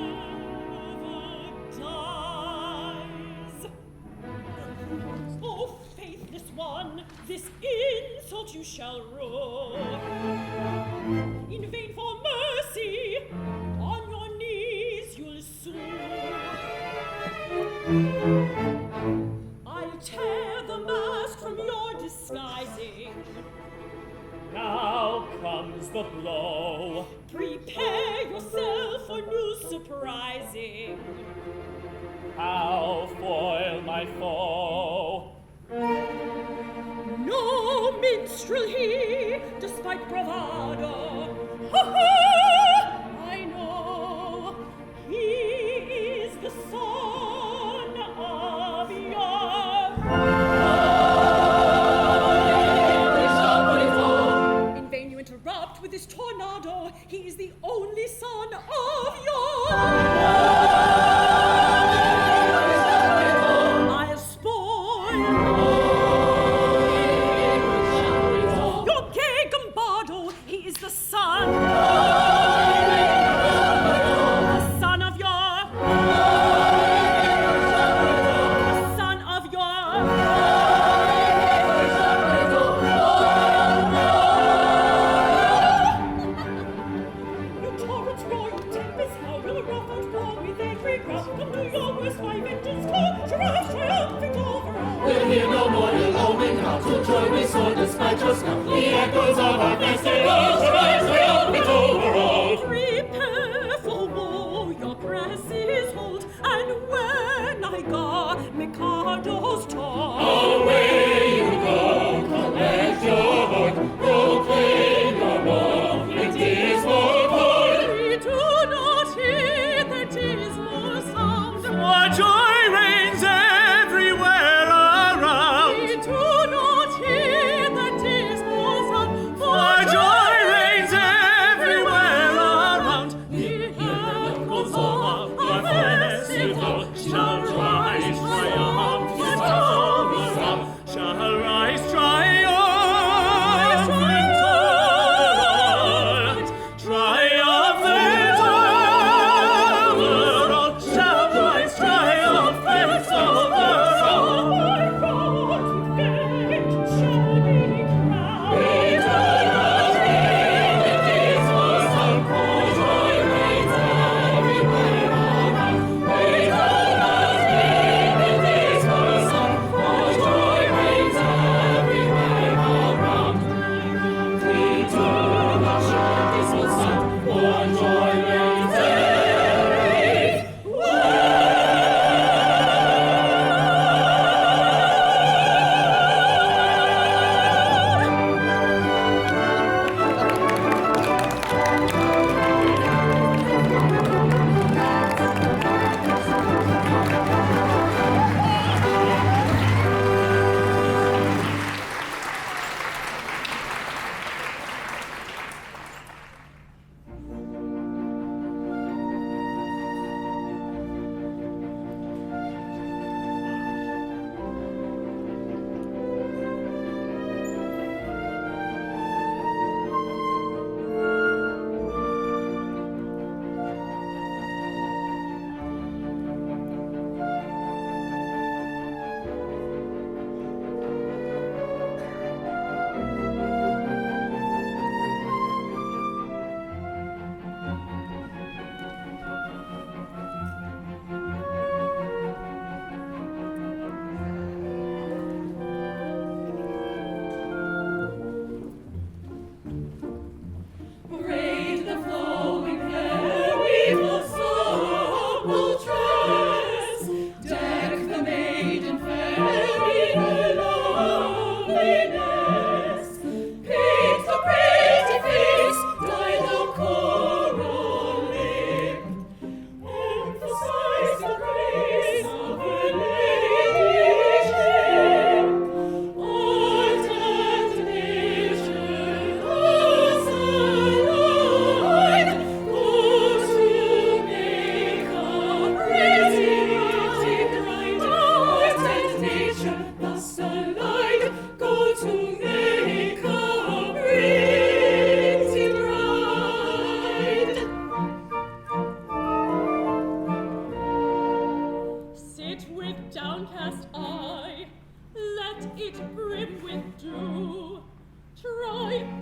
never dies. Oh, faithless one, this insult you shall rue. In vain for mercy, on your knees you'll sue. I'll tear the mask from your disguising. Now comes the blow. Prepare yourself for new surprising. How foil my foe? No minstrel he, despite bravado. Ha ha! I know he is the son of your. In vain you interrupt with this tornado. He is the only son of your. I'll spoil your gay gambado. He is the son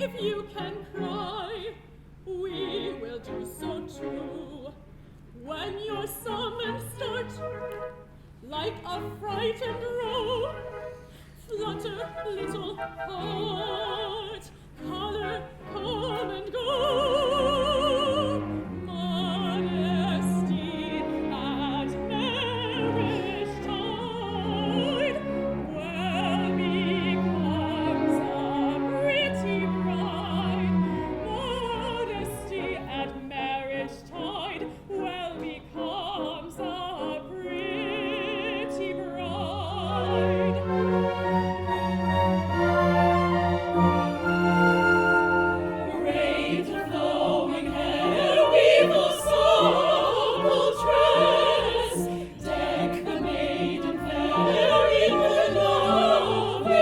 If you can cry, we will do so too. When you're summoned, start like a frightened roe. Flutter, little heart, color, come and go. Modesty at marriage tide well becomes a pretty bride. Modesty at marriage tide well becomes a pretty bride. Braid her flowing hair, weave a supple tress, deck the maiden fair in her loveliness.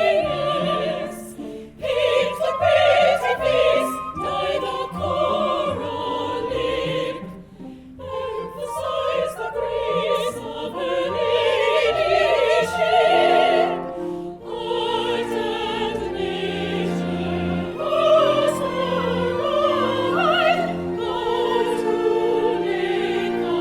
Paint the pretty face, dye the coral lip, emphasize the grace of her ladyship. Art and nature was her ride, go to make a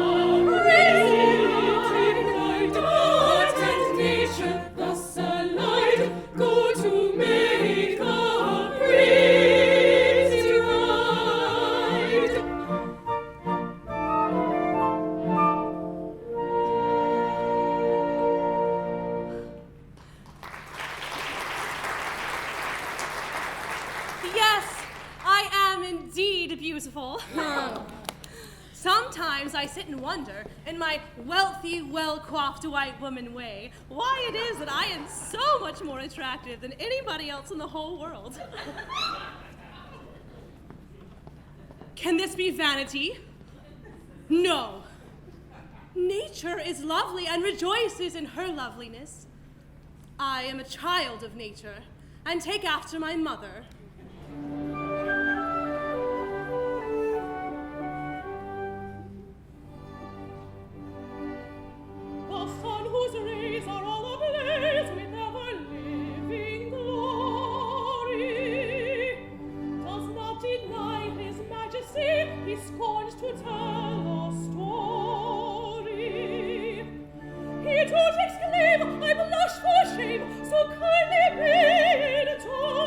pretty bride. Art and nature thus allied, go to make a pretty bride. Yes, I am indeed beautiful. Sometimes I sit and wonder, in my wealthy, well-coiffed white woman way, why it is that I am so much more attractive than anybody else in the whole world. Can this be vanity? No. Nature is lovely and rejoices in her loveliness. I am a child of nature and take after my mother. The sun whose rays are all ablaze with ever-living glory does not deny his majesty, he scorns to tell a story. He too exclaim, I blush for shame, so kindly be indulgent.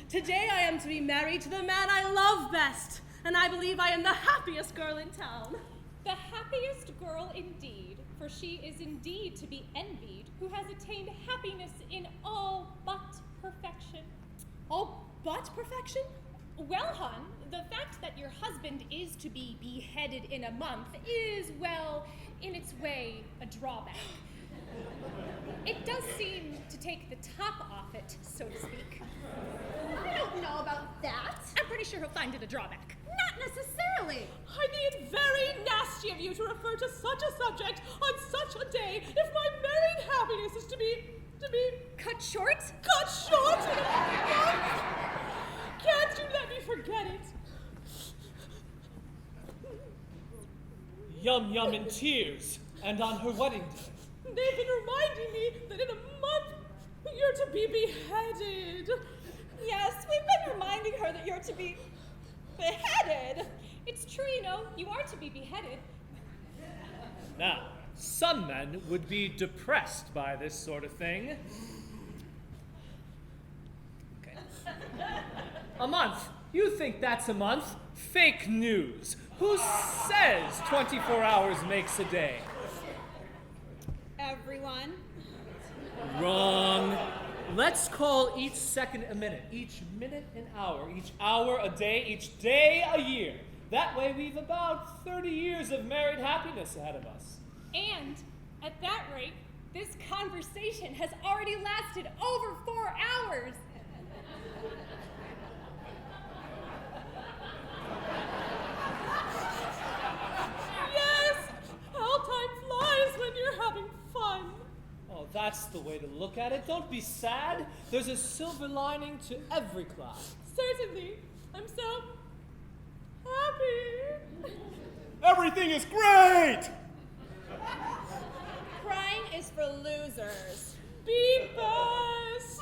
Today I am to be married to the man I love best, and I believe I am the happiest girl in town. The happiest girl indeed, for she is indeed to be envied, who has attained happiness in all but perfection. All but perfection? Well, hun, the fact that your husband is to be beheaded in a month is, well, in its way, a drawback. It does seem to take the top off it, so to speak. I don't know about that. I'm pretty sure he'll find it a drawback. Not necessarily. I think it very nasty of you to refer to such a subject on such a day if my married happiness is to be Cut short? cut short in a month. Can't you let me forget it? Yum Yum in tears, and on her wedding day. They've been reminding me that in a month you're to be beheaded. Yes, we've been reminding her that you're to be beheaded. It's true, you know, you are to be beheaded. Now, some men would be depressed by this sort of thing. Okay. A month. You think that's a month? Fake news. Who says 24 hours makes a day? Everyone. Wrong. Let's call each second a minute, each minute an hour, each hour a day, each day a year. That way we've about 30 years of married happiness ahead of us. And at that rate, this conversation has already lasted over 4 hours. Yes, how time flies when you're having fun. Oh, that's the way to look at it. Don't be sad. There's a silver lining to every cloud. Certainly, I'm so happy. Everything is great! Crying is for losers. Be best.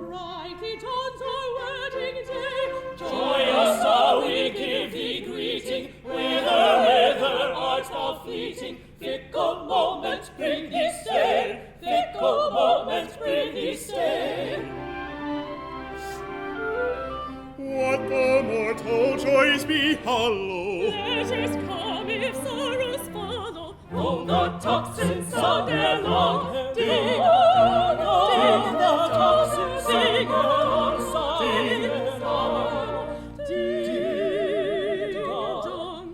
Brightly dawns our wedding day. Joyous are we give thee greeting. Whither art thou fleeting? Fickle moments bring thee stay. Fickle moments bring thee stay. What the mortal joys be hollow? Pleasures come if sorrows follow. Oh, the tocsin sound ere long. Ding dong, ding the tocsin sing along, sing along. Ding dong,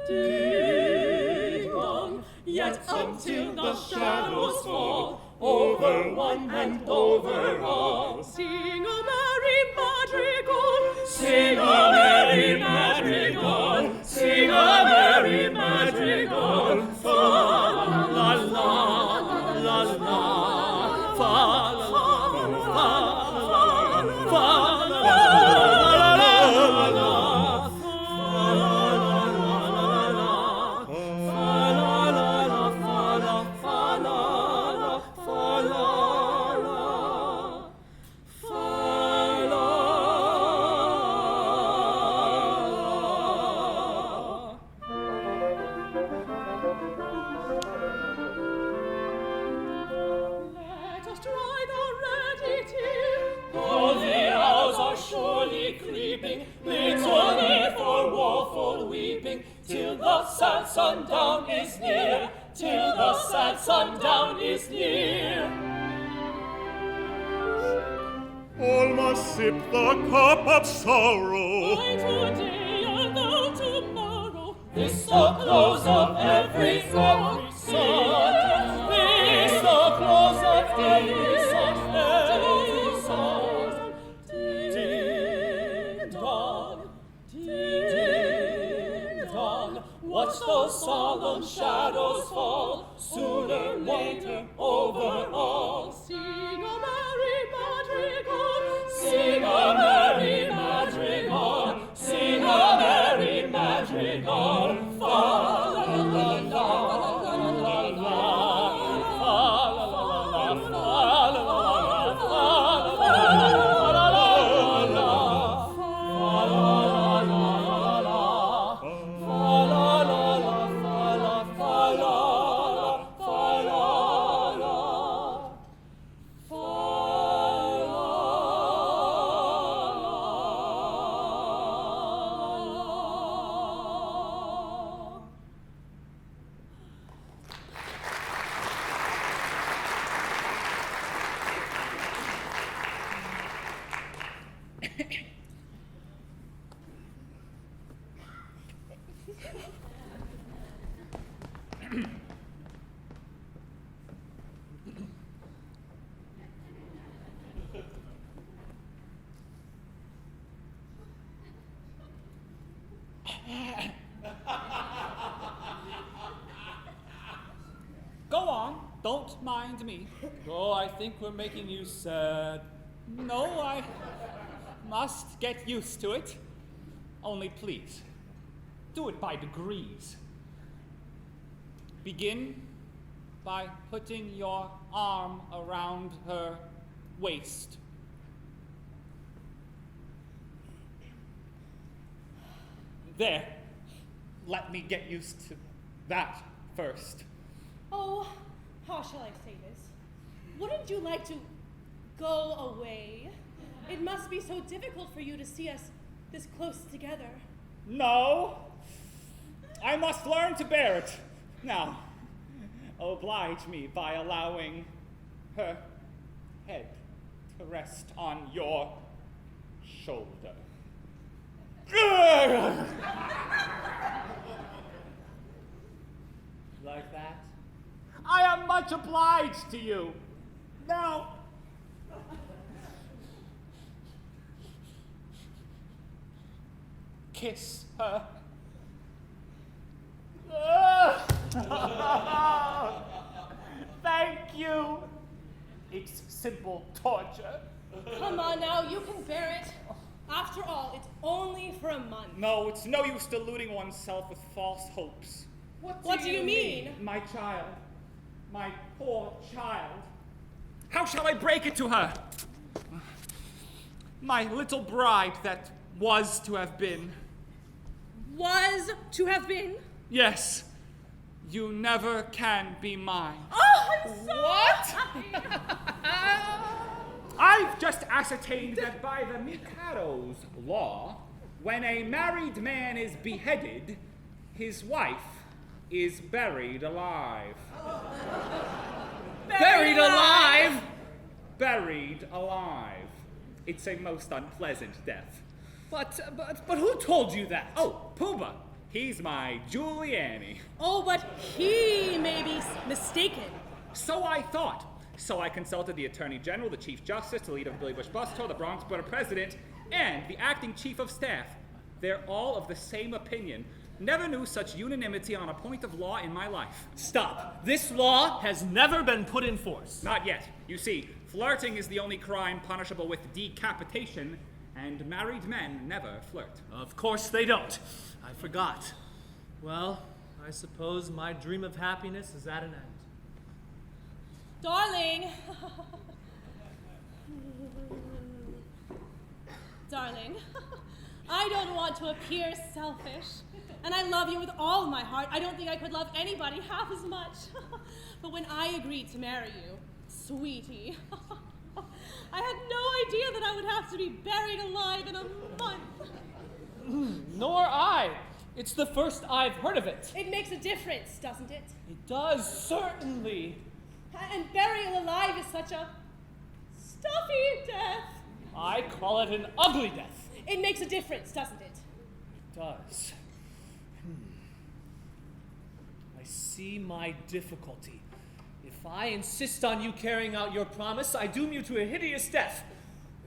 ding dong. Yet until the shadows fall over one and over all. Sing a merry madrigal. Sing a merry madrigal, sing a merry madrigal, fa la la la la, fa la la fa fa la la la la, fa la la la fa la la fa la fa la fa la. Let us dry the ready tear. All the hours are surely creeping, little need for woeful weeping, till the sad sundown is near, till the sad sundown is near. All must sip the cup of sorrow. I today and thou tomorrow. This the close of every song, this the close of every song, every song. Ding dong, ding dong. Watch those solemn shadows fall, sooner, later, over all. Sing a merry madrigal. Sing a merry madrigal, sing a merry madrigal, fa la la la la la la, fa la la la fa la la fa la la la, fa la la la, fa la la la, fa la la la, fa la la la. don't mind me. Oh, I think we're making you sad. No, I must get used to it. Only please, do it by degrees. Begin by putting your arm around her waist. There. Let me get used to that first. Oh, how shall I say this? Wouldn't you like to go away? It must be so difficult for you to see us this close together. No. I must learn to bear it. Now, oblige me by allowing her head to rest on your shoulder. Like that? I am much obliged to you. Now, kiss her. Thank you. It's simple torture. Come on now, you can bear it. After all, it's only for a month. No, it's no use deluding oneself with false hopes. What do you mean? My child. My poor child. How shall I break it to her? My little bride that was to have been. Was to have been? Yes. You never can be mine. Oh, I'm so What? I've just ascertained that by the Mikado's law, when a married man is beheaded, his wife is buried alive. Buried alive? Buried alive. It's a most unpleasant death. But who told you that? Oh, Pumbaa. He's my Giuliani. Oh, but he may be mistaken. So I thought. So I consulted the Attorney General, the Chief Justice, the leader of Billy Bush Bus Tour, the Bronx Border President, and the Acting Chief of Staff. They're all of the same opinion. Never knew such unanimity on a point of law in my life. Stop. This law has never been put in force. Not yet. You see, flirting is the only crime punishable with decapitation, and married men never flirt. Of course they don't. I forgot. Well, I suppose my dream of happiness is at an end. Darling. Darling, I don't want to appear selfish, and I love you with all my heart. I don't think I could love anybody half as much. But when I agreed to marry you, sweetie, I had no idea that I would have to be buried alive in a month. Nor I. It's the first I've heard of it. It makes a difference, doesn't it? It does, certainly. And burial alive is such a stuffy death. I call it an ugly death. It makes a difference, doesn't it? It does. I see my difficulty. If I insist on you carrying out your promise, I doom you to a hideous death.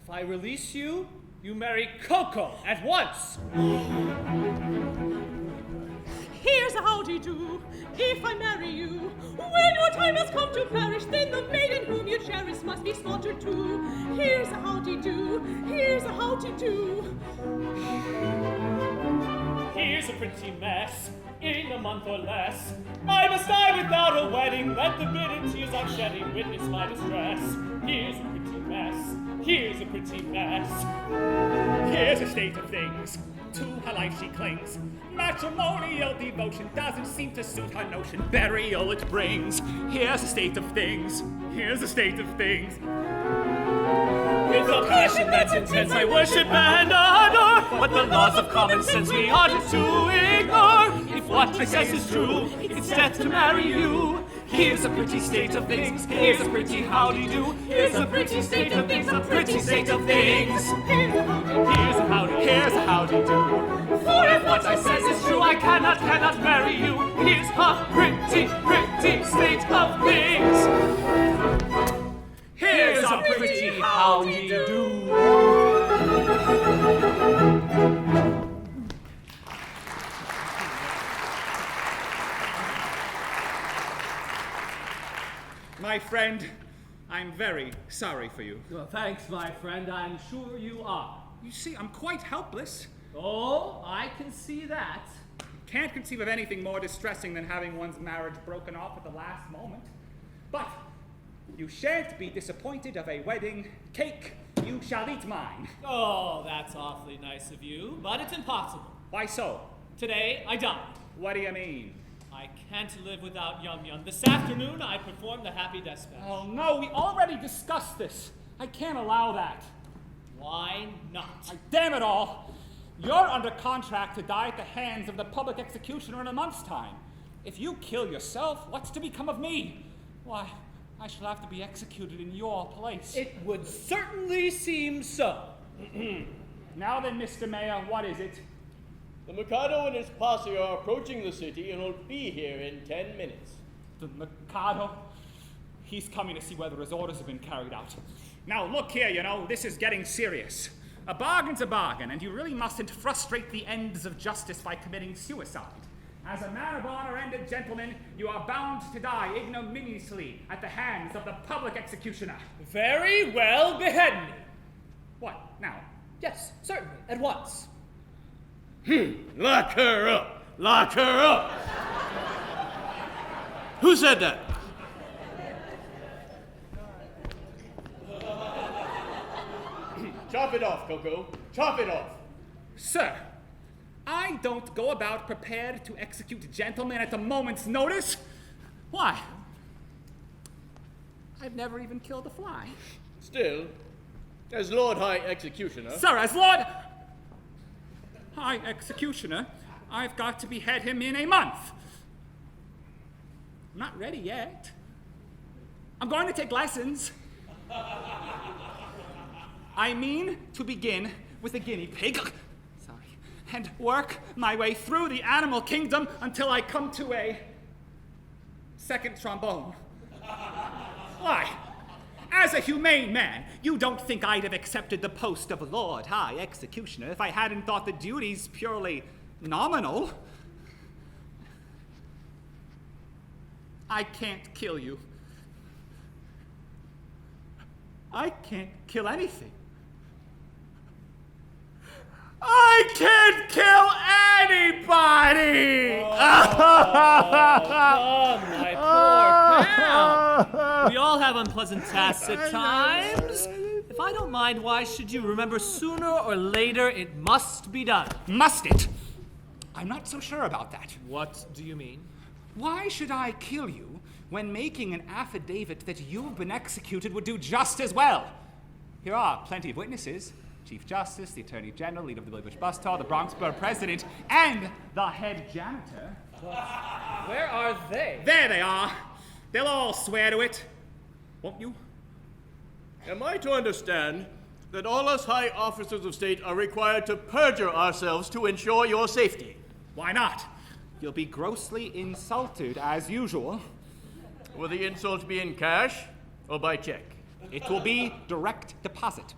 If I release you, you marry Coco at once. Here's a howdy-do, if I marry you. When your time has come to perish, then the maiden whom you cherish must be slaughtered too. Here's a howdy-do, here's a howdy-do. Here's a pretty mess, in a month or less. I must die without a wedding, let the bitter tears I'm shedding witness my distress. Here's a pretty mess, here's a pretty mess. Here's a state of things. To her life she clings. Matrimonial devotion doesn't seem to suit her notion. Burial it brings. Here's a state of things. Here's a state of things. With a passion that's intense, I worship and adore. But the laws of common sense we ought to ignore. If what I say is true, it's death to marry you. Here's a pretty state of things. Here's a pretty howdy-do. Here's a pretty state of things. A pretty state of things. Here's a howdy. Here's a howdy-do. For if what I says is true, I cannot marry you. Here's a pretty state of things. Here's a pretty howdy-do. my friend. I'm very sorry for you. Well, thanks, my friend. I'm sure you are. You see, I'm quite helpless. Oh, I can see that. Can't conceive of anything more distressing than having one's marriage broken off at the last moment. But you shan't be disappointed of a wedding cake. You shall eat mine. Oh, that's awfully nice of you, but it's impossible. Why so? Today, I dine. What do you mean? I can't live without Yum Yum. This afternoon, I perform the Happy Dispatch. Oh no, we already discussed this. I can't allow that. Why not? Damn it all. You're under contract to die at the hands of the public executioner in a month's time. If you kill yourself, what's to become of me? Why, I shall have to be executed in your place. It would certainly seem so. Now then, Mr. Mayor, what is it? The Mikado and his posse are approaching the city and will be here in 10 minutes. The Mikado? He's coming to see whether his orders have been carried out. Now look here, this is getting serious. A bargain's a bargain, and you really mustn't frustrate the ends of justice by committing suicide. As a man of honor and a gentleman, you are bound to die ignominiously at the hands of the public executioner. Very well, behead me. What, now? Yes, certainly, at once. Lock her up! Lock her up! Who said that? Chop it off, Coco. Chop it off. Sir, I don't go about prepared to execute gentlemen at a moment's notice. Why? I've never even killed a fly. Still, as Lord High Executioner... Sir, as Lord High Executioner, I've got to behead him in a month. I'm not ready yet. I'm going to take lessons. I mean to begin with a guinea pig, and work my way through the animal kingdom until I come to a second trombone. Why? As a humane man, you don't think I'd have accepted the post of Lord High Executioner if I hadn't thought the duties purely nominal? I can't kill you. I can't kill anything. I can't kill anybody! Oh, my poor pal. We all have unpleasant tasks at times. If I don't mind, why should you? Remember, sooner or later, it must be done. Must it? I'm not so sure about that. What do you mean? Why should I kill you when making an affidavit that you've been executed would do just as well? Here are plenty of witnesses. Chief Justice, the Attorney General, leader of the Billy Bush bus tour, the Bronx Borough President, and the head janitor. Where are they? There they are. They'll all swear to it. Won't you? Am I to understand that all us high officers of state are required to perjure ourselves to ensure your safety? Why not? You'll be grossly insulted as usual. Will the insult be in cash or by check? It will be direct deposit.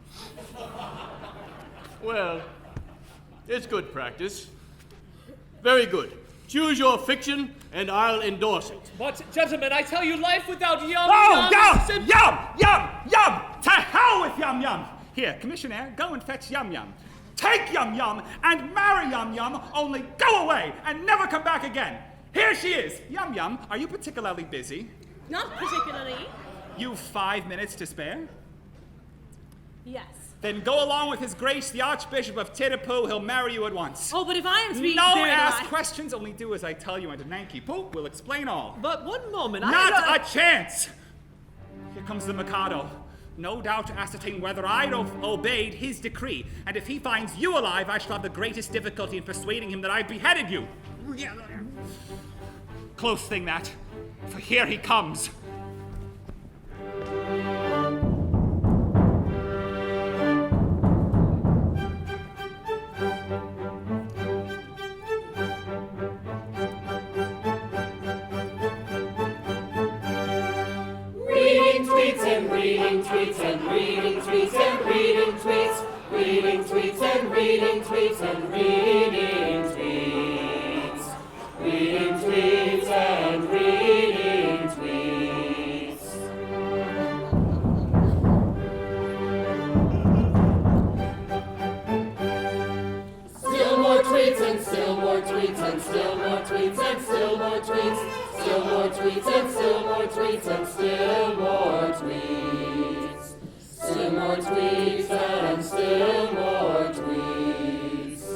Well, it's good practice. Very good. Choose your fiction, and I'll endorse it. But, gentlemen, I tell you, life without Yum Oh, Yum... Yum! To hell with Yum Yum! Here, Commissioner, go and fetch Yum Yum. Take Yum Yum and marry Yum Yum, only go away and never come back again. Here she is. Yum Yum, are you particularly busy? Not particularly. You've 5 minutes to spare? Yes. Then go along with His Grace, the Archbishop of Titipu. He'll marry you at once. Oh, but if I am to be... No there, ask I... questions, only do as I tell you, and Nanki Poop will explain all. But one moment, Not a chance! Here comes the Mikado. No doubt to ascertain whether I'd obeyed his decree, and if he finds you alive, I shall have the greatest difficulty in persuading him that I've beheaded you. Close thing that, for here he comes. Reading tweets and reading tweets and reading tweets. Reading tweets and reading tweets and reading tweets. Reading tweets and reading tweets. and still more tweets and still more tweets and still more tweets. Still more tweets and still more tweets and still more tweets. Still more tweets and still more tweets.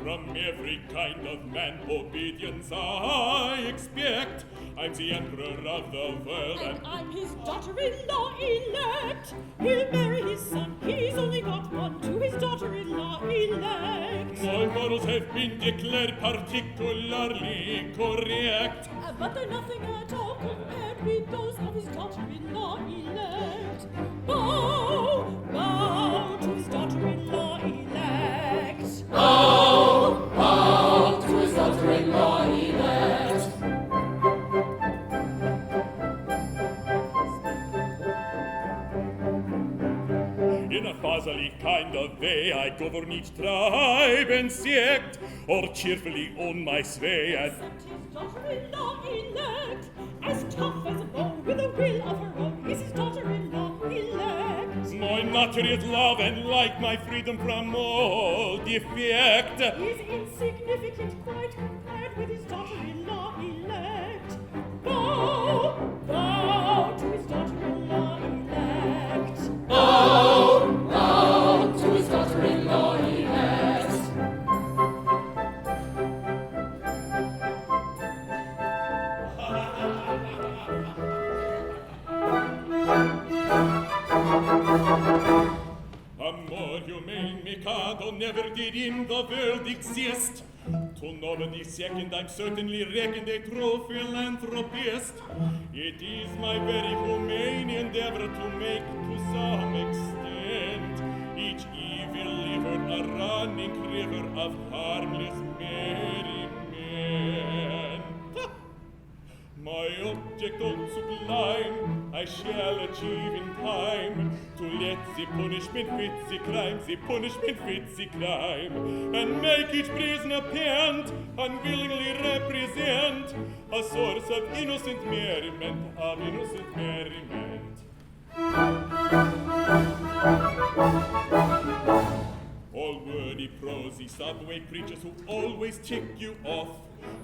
From every kind of man obedience I expect. I'm the emperor of the world, And I'm his daughter-in-law elect. He'll marry his son, he's only got one, to his daughter-in-law elect. my morals have been declared particularly correct. But they're nothing at all compared with those of his daughter-in-law elect. Bow, bow to his daughter-in-law elect. Bow, bow to his daughter-in-law elect. In a fatherly kind of way, I govern each tribe and sect, or cheerfully own my sway and Except his daughter-in-law elect. As tough as a bone with a will of her own is his daughter-in-law elect. my nature is love and like my freedom from all defect. Is insignificant quite compared with his daughter-in-law elect. Bow, bow to his daughter-in-law elect. Bow, bow to his daughter-in-law elect. A more humane Mikado never did in the world exist. To nobody second, I'm certainly reckoned a true philanthropist. It is my very humane endeavor to make, to some extent, each evil liver a running river of harmless merriment. My object all sublime I shall achieve in time, to let the punishment fit the crime, the punishment fit the crime, and make each prisoner pant, unwillingly represent a source of innocent merriment, of innocent merriment. All wordy, prosy, subway preachers who always tick you off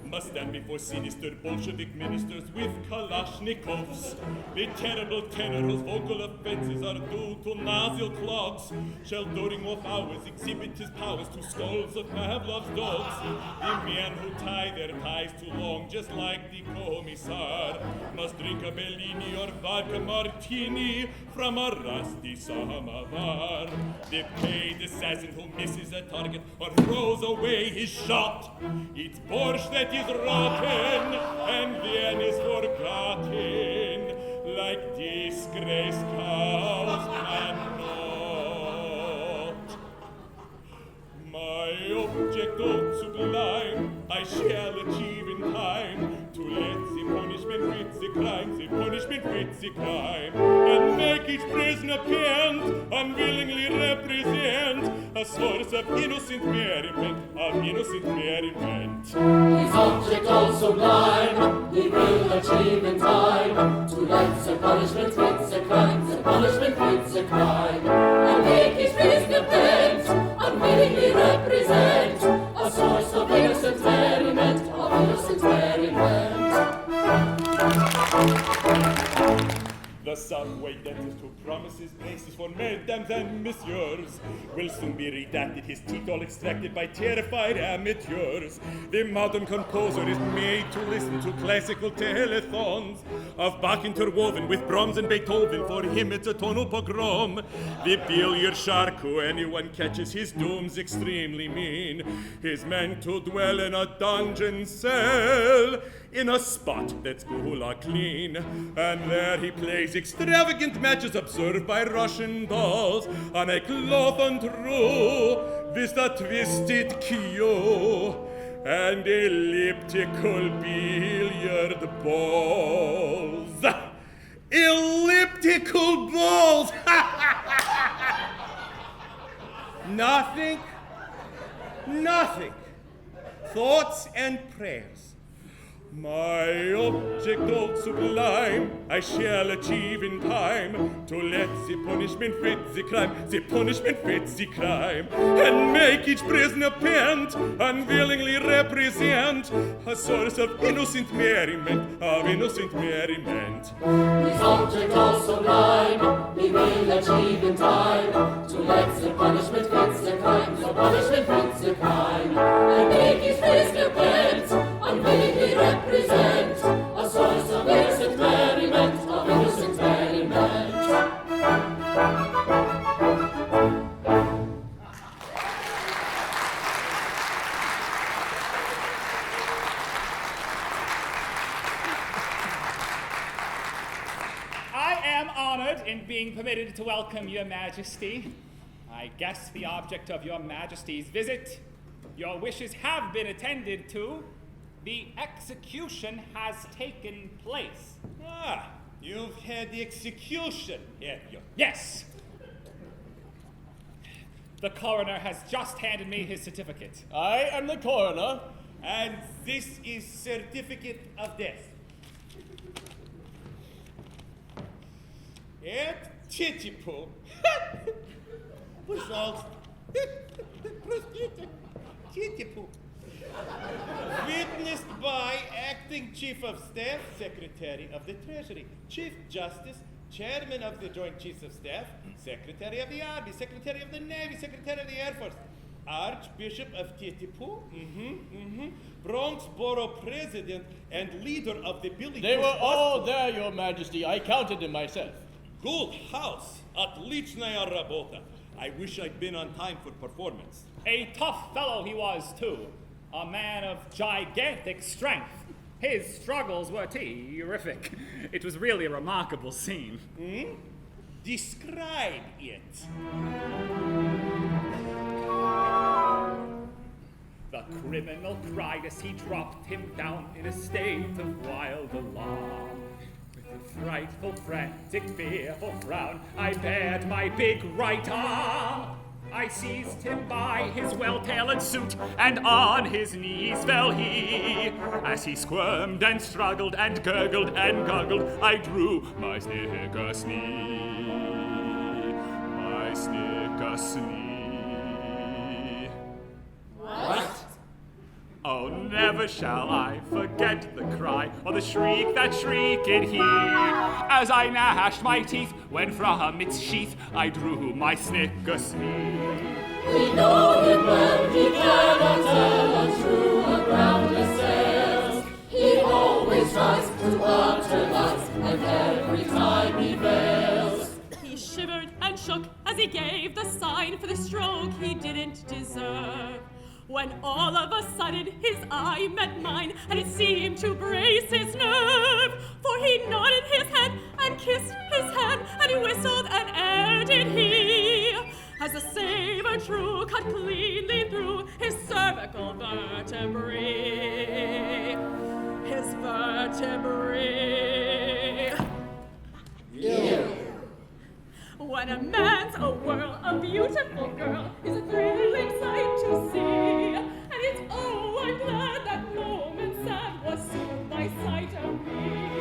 must stand before sinister Bolshevik ministers with Kalashnikovs. The terrible tenor whose vocal offenses are due to nostril clogs shall during off hours exhibit his powers to skulls of Pavlov's dogs. The men who tie their ties too long, just like the commissar, must drink a Bellini or vodka martini from a rusty samovar. The paid assassin who misses a target or throws away his shot eats borscht that is rotten and then is forgotten, like disgraced cows cannot. My object all sublime I shall achieve in time, to let the punishment fit the crime, the punishment fit the crime, and make each prisoner pant, unwillingly represent a source of innocent merriment, of innocent merriment. His object all sublime he will achieve in time, to let the punishment fit the crime, the punishment fit the crime, and make his prisoner pant, unwillingly represent a source of innocent merriment, of innocent merriment. The subway dentist who promises places for mesdames and messieurs will soon be redacted, his teeth all extracted by terrified amateurs. The modern composer is made to listen to classical telethons of Bach interwoven with Brahms and Beethoven. For him it's a tonal pogrom. The billiard shark who anyone catches, his doom's extremely mean. He's meant to dwell in a dungeon cell, in a spot that's gulag clean, and there he plays extravagant matches observed by Russian dolls on a cloth untrue with a twisted cue and elliptical billiard balls. Elliptical balls! Nothing. Thoughts and prayers. My object all sublime I shall achieve in time, to let the punishment fit the crime, and make each prisoner pent, unwillingly represent a source of innocent merriment, His object all sublime, he will achieve in time, to let the punishment fit the crime, and make his prisoner pent, unwillingly represent a source of innocent merriment, I am honored in being permitted to welcome your majesty. I guess the object of your majesty's visit, your wishes have been attended to. The execution has taken place. Ah, you've had the execution, have you? Yes. The coroner has just handed me his certificate. I am the coroner. And this is certificate of death. At Titipu. Пожалуйста. Простите. Titipu. Witnessed by Acting Chief of Staff, Secretary of the Treasury, Chief Justice, Chairman of the Joint Chiefs of Staff, Secretary of the Army, Secretary of the Navy, Secretary of the Air Force, Archbishop of Titipu, Bronx Borough President, and leader of the Billy They Bush were Bus- all there, Your Majesty. I counted them myself. Good house. Отличная работа. I wish I'd been on time for performance. A tough fellow he was, too. A man of gigantic strength. His struggles were terrific. It was really a remarkable scene. Describe it. The criminal cried as he dropped him down in a state of wild alarm. With a frightful, frantic, fearful frown, I bared my big right arm. I seized him by his well-tailored suit, and on his knees fell he. As he squirmed and struggled and gurgled and goggled, I drew my snickersnee. My snickersnee. What? Oh, never shall I forget the cry or the shriek that shrieked he, as I gnashed my teeth when from its sheath I drew my snickersnee. We know him well, he cannot tell untrue or groundless tales. He always tries to utter lies, and every time he fails. He shivered and shook as he gave the sign for the stroke he didn't deserve. When all of a sudden his eye met mine, and it seemed to brace his nerve. For he nodded his head and kissed his hand, and he whistled an air did he, as the saber true cut cleanly through his cervical vertebrae. His vertebrae. When a man's a whirl, a beautiful girl is a thrilling sight to see. And it's oh, I'm glad that moment sad was soon by sight of me.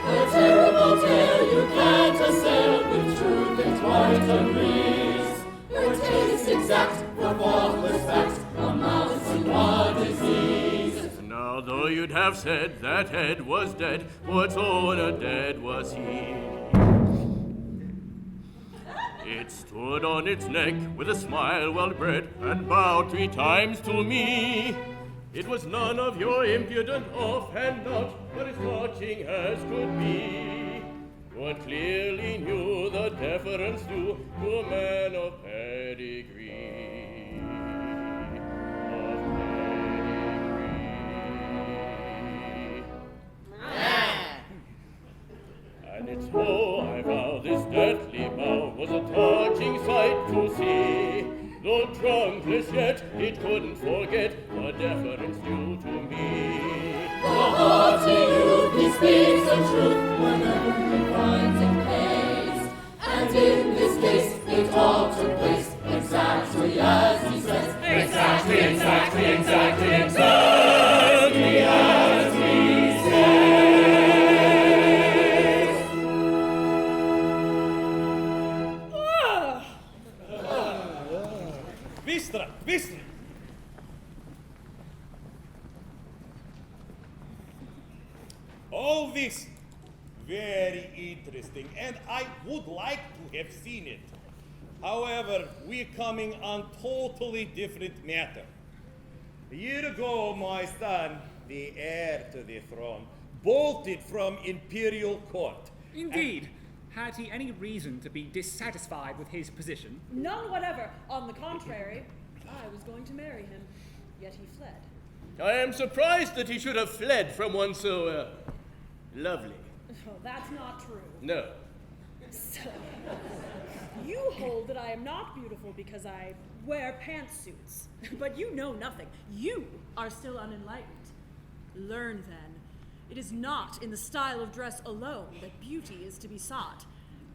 A terrible tale you can't assail with truth and white agrees. Her taste exact, for faultless facts, amounts to one disease. Now, though you'd have said that head was dead, what's on a dead was he? It stood on its neck with a smile well bred, and bowed 3 times to me. It was none of your impudent offhand not, but as touching as could be. But clearly knew the deference due to a man of pedigree. Of pedigree. And it's oh, I vow this deathly bow was a touching sight to see. Though trunkless yet, it couldn't forget the deference due to me. The haughty youth, he speaks the truth whenever he finds it pays. And in this case, it all took place exactly as he says. Exactly as he says. All this very interesting, and I would like to have seen it. However, we're coming on totally different matter. A year ago, my son, the heir to the throne, bolted from imperial court. Indeed. Had he any reason to be dissatisfied with his position? None whatever. On the contrary, I was going to marry him, yet he fled. I am surprised that he should have fled from one so, lovely. Oh, that's not true. No. So, you hold that I am not beautiful because I wear pantsuits. But you know nothing. You are still unenlightened. Learn then. It is not in the style of dress alone that beauty is to be sought.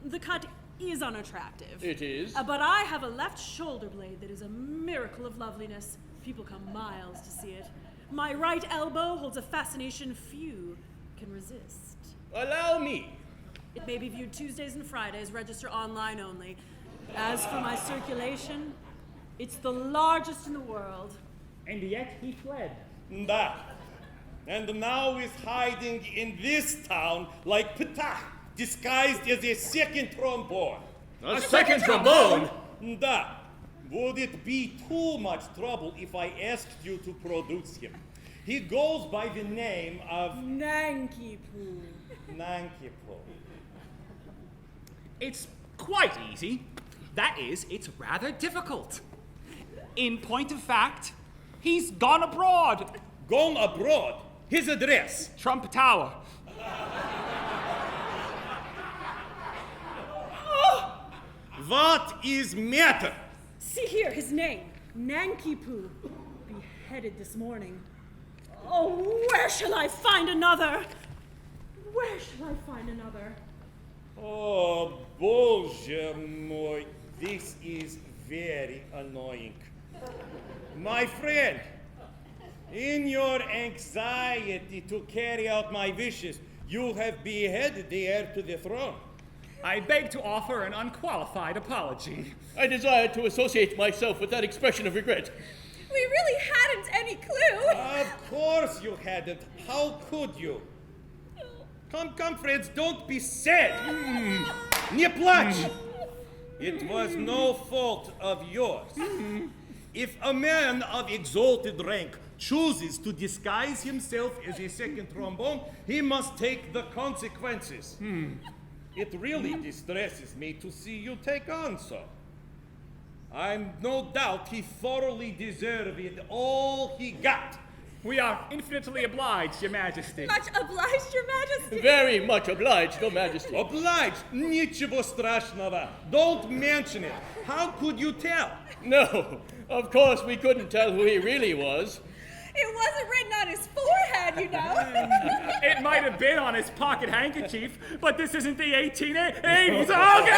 The cut is unattractive. It is. But I have a left shoulder blade that is a miracle of loveliness. People come miles to see it. My right elbow holds a fascination few can resist. Allow me. It may be viewed Tuesdays and Fridays, register online only. As for my circulation, it's the largest in the world. And yet he fled. That. And now is hiding in this town like Ptah, disguised as a second trombone. A second trombone? That. Would it be too much trouble if I asked you to produce him? He goes by the name of Nanki-Poo. Nanki-Poo. It's quite easy. That is, it's rather difficult. In point of fact, he's gone abroad. Gone abroad? His address? Trump Tower. What is matter? See here, his name, Nanki-Poo, beheaded this morning. Oh, where shall I find another? Where shall I find another? Oh, Боже мой, this is very annoying. My friend, in your anxiety to carry out my wishes, you have beheaded the heir to the throne. I beg to offer an unqualified apology. I desire to associate myself with that expression of regret. We really hadn't any clue. Of course you hadn't. How could you? Come, friends, don't be sad. Не плачь. It was no fault of yours. If a man of exalted rank chooses to disguise himself as a second trombone, he must take the consequences. It really distresses me to see you take on so. I'm no doubt he thoroughly deserved all he got. We are infinitely obliged, Your Majesty. Much obliged, Your Majesty. Very much obliged, Your Majesty. Obliged? Ничего страшного. Don't mention it. How could you tell? No, of course we couldn't tell who he really was. It wasn't written on his forehead, you know. It might have been on his pocket handkerchief, but this isn't the 1880s. Oh, God!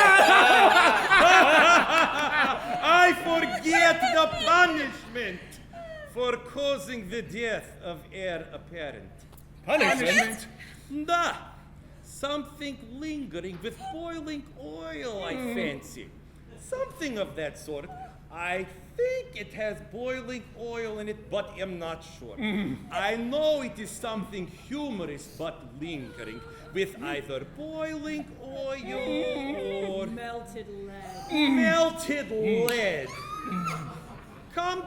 I forget the punishment for causing the death of heir apparent. Punishment? Da. Something lingering with boiling oil, I fancy. Something of that sort. I think it has boiling oil in it, but am not sure. I know it is something humorous but lingering, with either boiling oil or Melted lead. melted lead. Come,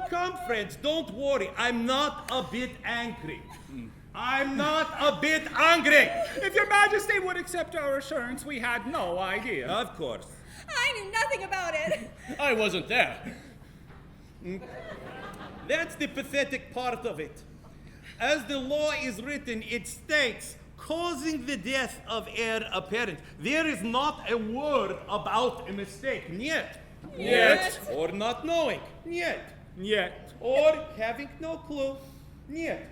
friends, don't worry. I'm not a bit angry. I'm not a bit angry. If Your Majesty would accept our assurance, we had no idea. Of course. I knew nothing about it. I wasn't there. That's the pathetic part of it. As the law is written, it states, causing the death of heir apparent. There is not a word about a mistake. Yet. Yet. Or not knowing. Yet. Yet. Or having no clue. Yet.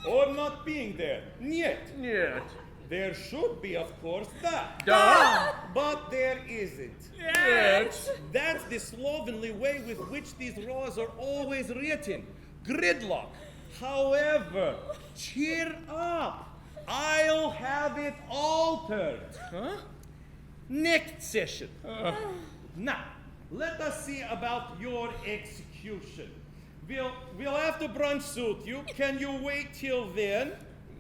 Or not being there. Yet. Yet. There should be, of course, that. Duh. But there isn't. Yet. That's the slovenly way with which these laws are always written. Gridlock. However, cheer up. I'll have it altered. Huh? Next session. Now, let us see about your execution. We'll have to brunch suit you. Can you wait till then?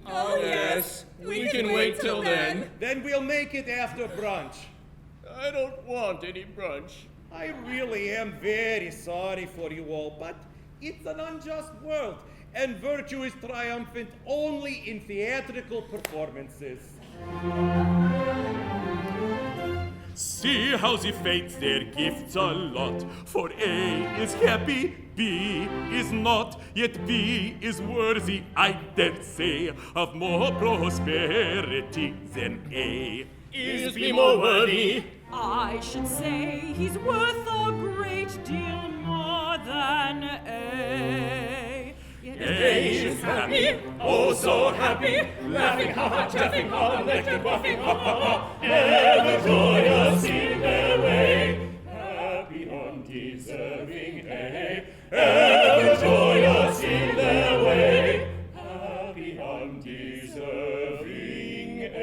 Oh, yes. We can wait till then. Then we'll make it after brunch. I don't want any brunch. I really am very sorry for you all, but it's an unjust world, and virtue is triumphant only in theatrical performances. See how the fates their gifts allot. For A is happy, B is not, yet B is worthy, I dare say, of more prosperity than A. Is B more worthy? I should say he's worth a great deal more than A. Yet A is happy, oh so happy, laughing ha ha, chaffing ha, nectar quaffing ha ha ha, ever joyous in their way. Happy undeserving A, ever joyous in their way. Happy undeserving A.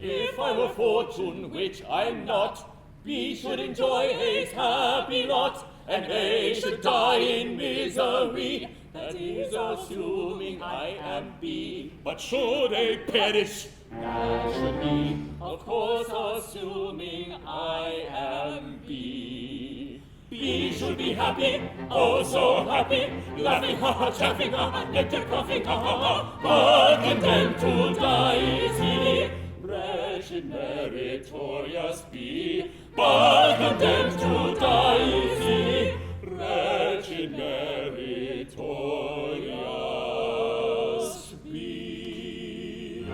If I'm a fortune, which I'm not, B should enjoy A's happy lot, and A should die in misery. That is assuming I am B. But should A perish, That should be, of course, assuming I am B. B should be happy, oh so happy, laughing ha ha, chaffing ha ha, nectar quaffing ha ha ha, but condemned to die is he. Wretched meritorious B, but condemned to die is he. Wretched meritorious B.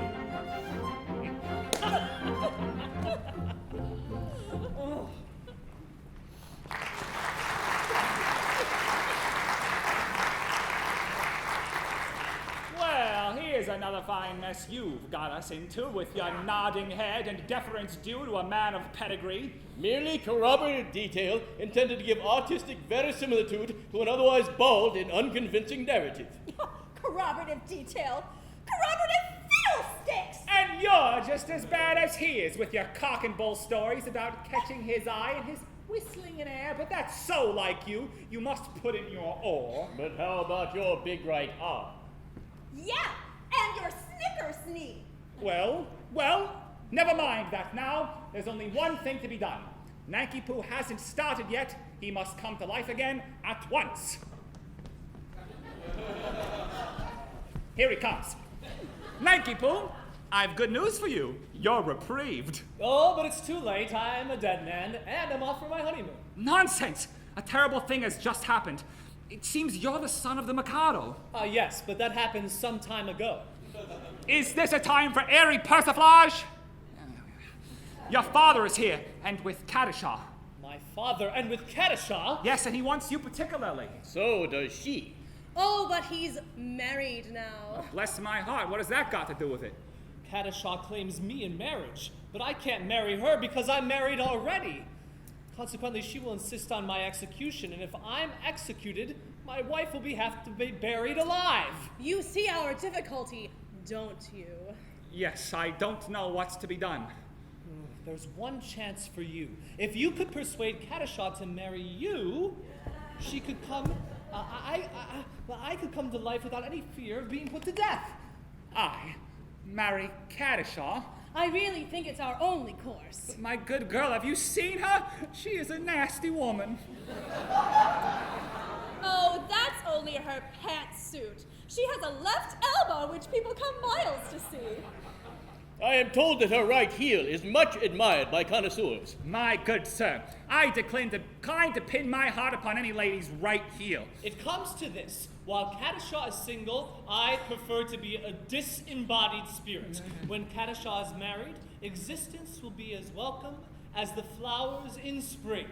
Well, here's another fine mess you've got us into with your nodding head and deference due to a man of pedigree. Merely corroborative detail intended to give artistic verisimilitude to an otherwise bald and unconvincing narrative. Corroborative detail. Corroborative fiddlesticks! And you're just as bad as he is with your cock and bull stories about catching his eye and his whistling in air, but that's so like you. You must put in your oar. But how about your big right arm? Yeah, and your snickersnee. Well, never mind that now. There's only one thing to be done. Nanky Poo hasn't started yet. He must come to life again at once. Here he comes. Nanky Poo, I've good news for you. You're reprieved. Oh, but it's too late. I'm a dead man, and I'm off for my honeymoon. Nonsense! A terrible thing has just happened. It seems you're the son of the Mikado. Yes, but that happened some time ago. Is this a time for airy persiflage? Your father is here, and with Kadisha. My father, and with Kadisha? Yes, and he wants you particularly. So does she. Oh, but he's married now. Bless my heart, what has that got to do with it? Kadisha claims me in marriage, but I can't marry her because I'm married already. Consequently, she will insist on my execution, and if I'm executed, my wife will have to be buried alive. You see our difficulty, don't you? Yes, I don't know what's to be done. There's one chance for you. If you could persuade Kadisha to marry you, she could come. I could come to life without any fear of being put to death. I marry Kadisha? I really think it's our only course. My good girl, have you seen her? She is a nasty woman. Oh, that's only her pantsuit. She has a left elbow which people come miles to see. I am told that her right heel is much admired by connoisseurs. My good sir, I decline to pin my heart upon any lady's right heel. It comes to this. While Kadisha is single, I prefer to be a disembodied spirit. When Kadisha is married, existence will be as welcome as the flowers in spring.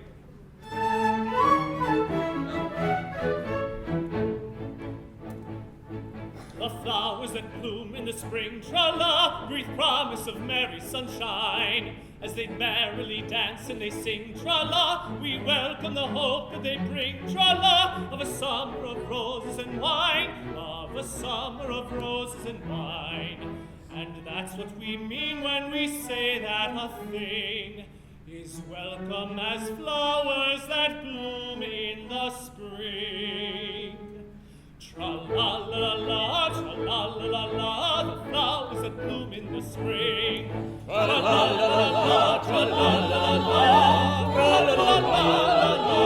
The flowers that bloom in the spring, tra-la, breathe promise of merry sunshine. As they merrily dance and they sing, tra-la, we welcome the hope that they bring, tra-la, of a summer of roses and wine, of a summer of roses and wine. And that's what we mean when we say that a thing is welcome as flowers that bloom in the spring. Tra-la-la-la-la, the flowers that bloom in the spring. Tra-la-la-la-la, tra-la-la-la-la, tra-la-la-la-la-la.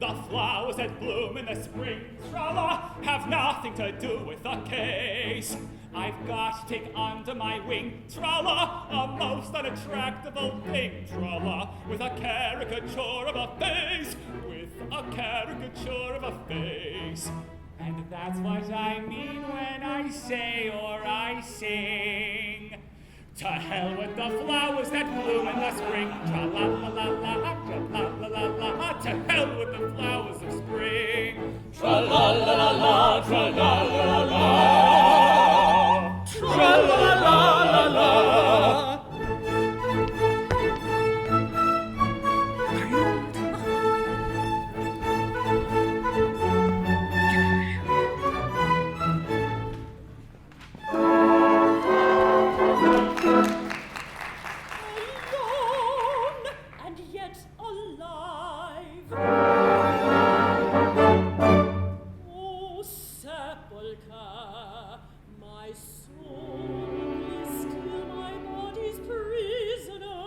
The flowers that bloom in the spring, tra-la, have nothing to do with the case. I've got to take under my wing, tra-la, a most unattractable thing, tra-la, with a caricature of a face, with a caricature of a face. And that's what I mean when I say or I sing. To hell with the flowers that bloom in the spring, tra-la-la-la-la, tra-la-la-la-la, to hell with the flowers of spring. Tra-la-la-la-la, tra-la-la-la-la, Tra-la-la-la-la. Alone and yet alive. Oh, sepulchre, my soul is still my body's prisoner.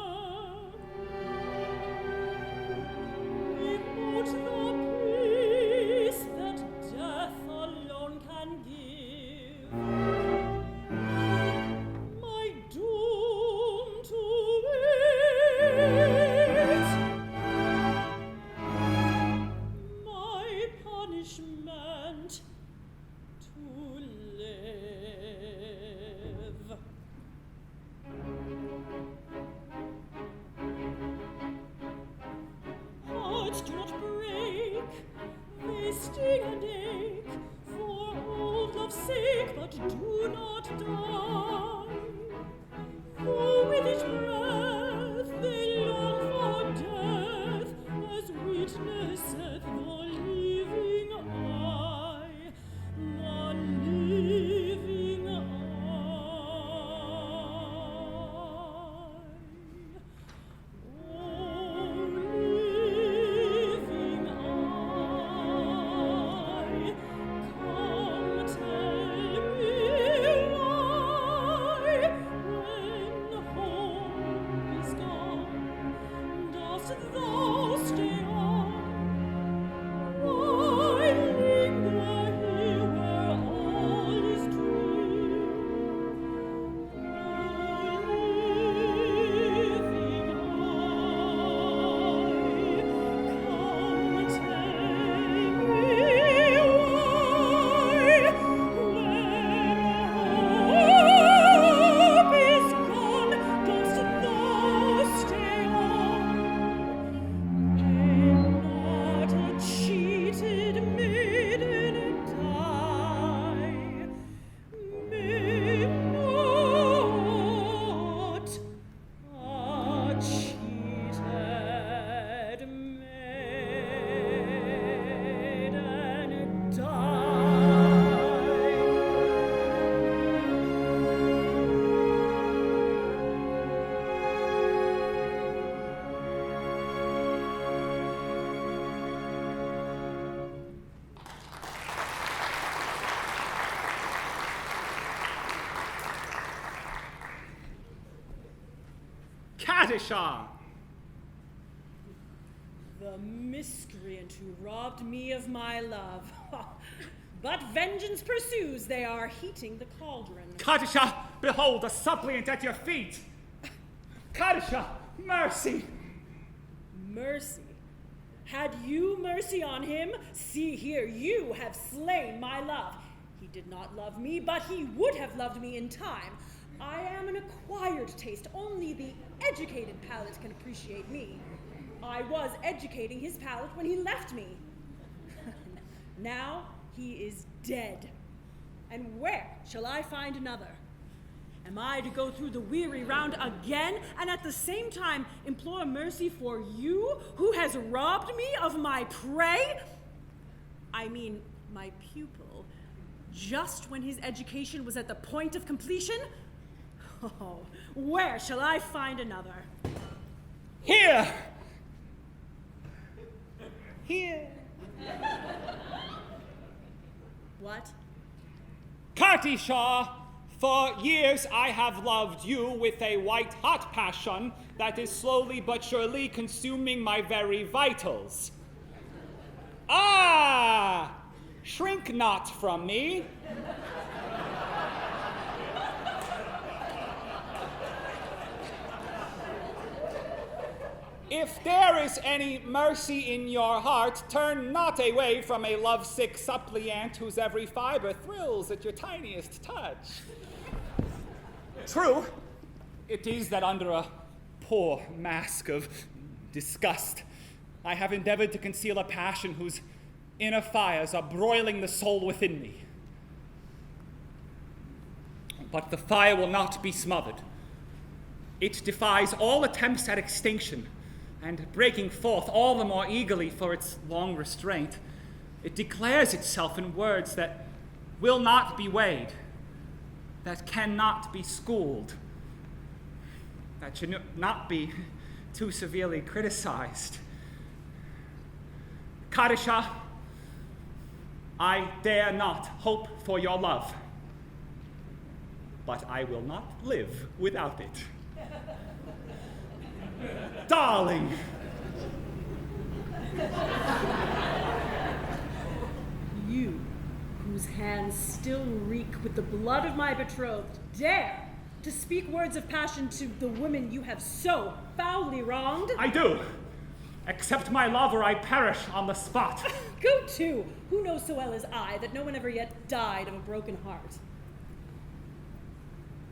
Without the peace that death alone can give, my doom to wait, my punishment to live. Hearts do not break, they sting and ache, for old love's sake, but do not die. For with each breath they long for death, as witnesseth the living eye, the living eye. Oh, living eye, come tell me why, when hope is gone, dost thou stay on? Why linger here where all is dream? Oh, living eye, come tell me why, when hope is gone, dost thou stay on? May not a cheated maiden die? May not a cheated maiden Kadisha! The miscreant who robbed me of my love. But vengeance pursues, they are heating the cauldron. Kadisha, behold a suppliant at your feet! Kadisha, mercy! Mercy. Had you mercy on him? See here, you have slain my love. He did not love me, but he would have loved me in time. I am an acquired taste. Only the educated palate can appreciate me. I was educating his palate when he left me. Now he is dead. And where shall I find another? Am I to go through the weary round again and at the same time implore mercy for you who has robbed me of my prey? I mean, my pupil, just when his education was at the point of completion? Oh, where shall I find another? Here! Katisha, for years I have loved you with a white-hot passion that is slowly but surely consuming my very vitals. Ah! Shrink not from me. If there is any mercy in your heart, turn not away from a lovesick suppliant whose every fiber thrills at your tiniest touch. True, it is that under a poor mask of disgust, I have endeavored to conceal a passion whose inner fires are broiling the soul within me. But the fire will not be smothered. It defies all attempts at extinction, and breaking forth all the more eagerly for its long restraint, it declares itself in words that will not be weighed, that cannot be schooled, that should not be too severely criticized. Katisha, I dare not hope for your love, but I will not live without it. Darling! You, whose hands still reek with the blood of my betrothed, dare to speak words of passion to the woman you have so foully wronged? I do. Accept my love or I perish on the spot. Go to! Who knows so well as I that no one ever yet died of a broken heart?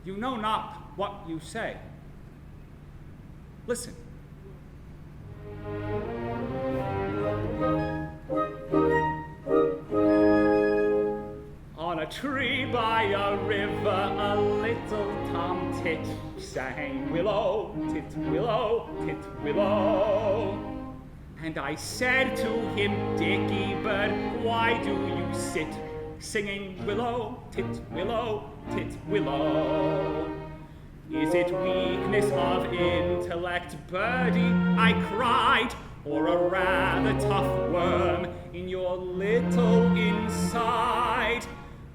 You know not what you say. Listen. On a tree by a river, a little tomtit sang willow, tit willow, tit willow. And I said to him, Dicky bird, why do you sit singing willow, tit willow, tit willow? Is it weakness of intellect, birdie, I cried, or a rather tough worm in your little inside?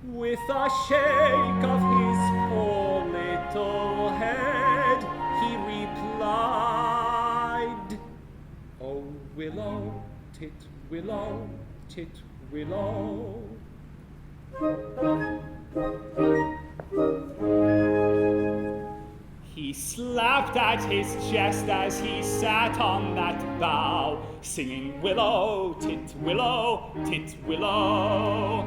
With a shake of his poor little head, he replied, Oh, willow, tit willow, tit willow. He slapped at his chest as he sat on that bough, singing willow, tit willow, tit willow.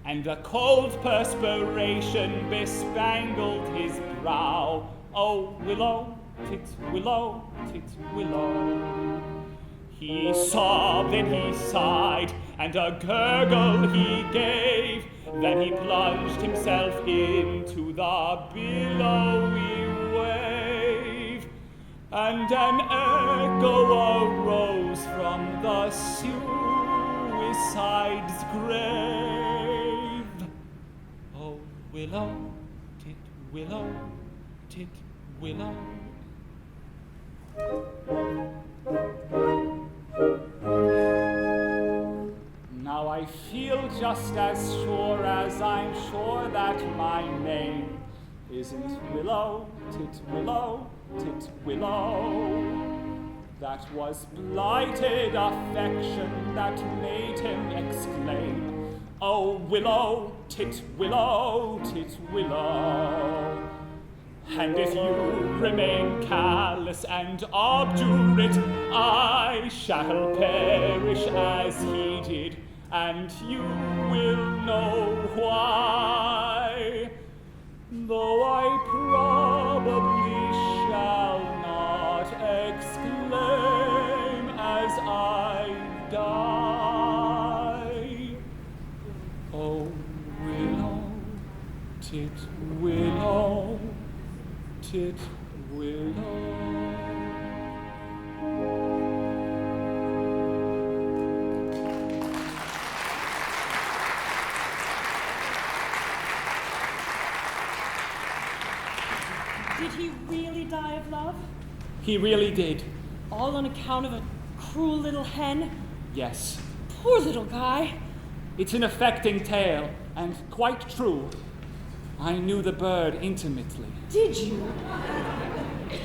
And a cold perspiration bespangled his brow. Oh, willow, tit willow, tit willow. He sobbed and he sighed, and a gurgle he gave. Then he plunged himself into the billowy wave, and an echo arose from the suicide's grave. Oh, willow, tit willow, tit willow. Now I feel just as sure as I'm sure that my name isn't Willow, tit willow, tit willow. That was blighted affection that made him exclaim, Oh, willow, tit willow, tit willow. And if you remain callous and obdurate, I shall perish as he did, and you will know why. Though I probably shall not exclaim as I die. Oh, willow, tit willow, tit willow. Did he really die of love? He really did. All on account of a cruel little hen? Yes. Poor little guy. It's an affecting tale, and quite true. I knew the bird intimately. Did you?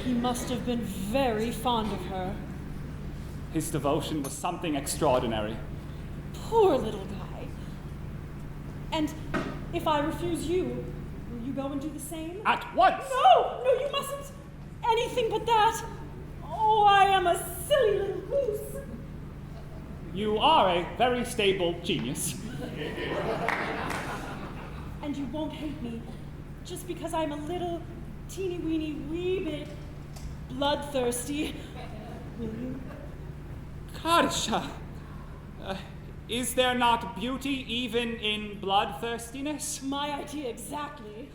He must have been very fond of her. His devotion was something extraordinary. Poor little guy. And if I refuse you, will you go and do the same? At once! No, you mustn't. Anything but that. Oh, I am a silly little goose. You are a very stable genius. And you won't hate me just because I'm a little teeny-weeny wee bit bloodthirsty, will you? Karsha, is there not beauty even in bloodthirstiness? My idea exactly.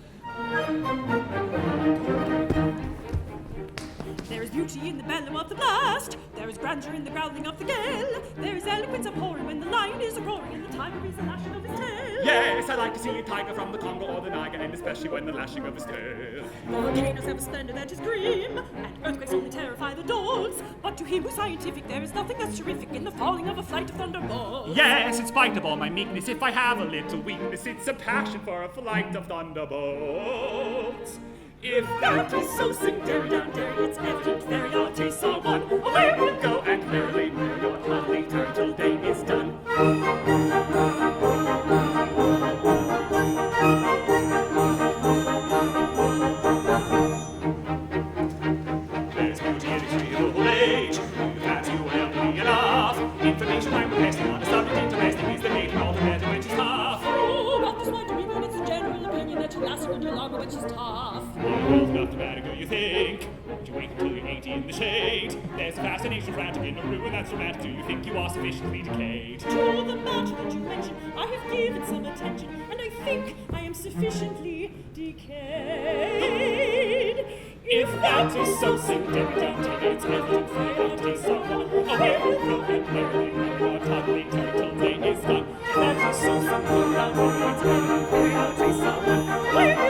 There is beauty in the bellow of the blast. There is grandeur in the growling of the gale. There is eloquence abhorring when the lion is roaring and the tiger is the lashing of his tail. Yes, I like to see a tiger from the Congo or the Niger, and especially when the lashing of his tail. Volcanoes have a splendor that is grim, and earthquakes only terrify the dogs. But to him who's scientific, there is nothing that's terrific in the falling of a flight of thunderbolts. Yes, in spite of all my meekness, if I have a little weakness, it's a passion for a flight of thunderbolts. If that is so, sing dairy down dairy, it's evident very our tastes are one. Away we'll go and merrily merry your cuddly turn till day is done. There's beauty in extreme old age, you fancy you will be enough. Information I'm requesting on a subject interesting is the making all the better which is tough. Oh, what this might be when it's a general opinion that you last a little longer, which is tough. World's not the matter, do you think? Won't you wait until you're 80 in the shade? There's a fascination frantic in a ruin that's romantic. Do you think you are sufficiently decayed? To the matter that you mention, I have given some attention, and I think I am sufficiently decayed. If that is so, sing dairy down dairy, it's evident for your taste of one. Away we'll go and merrily merry your cuddly turn till day is done. If that is so, sing dairy down dairy, it's evident for your taste of one. Away we'll go and merrily merry your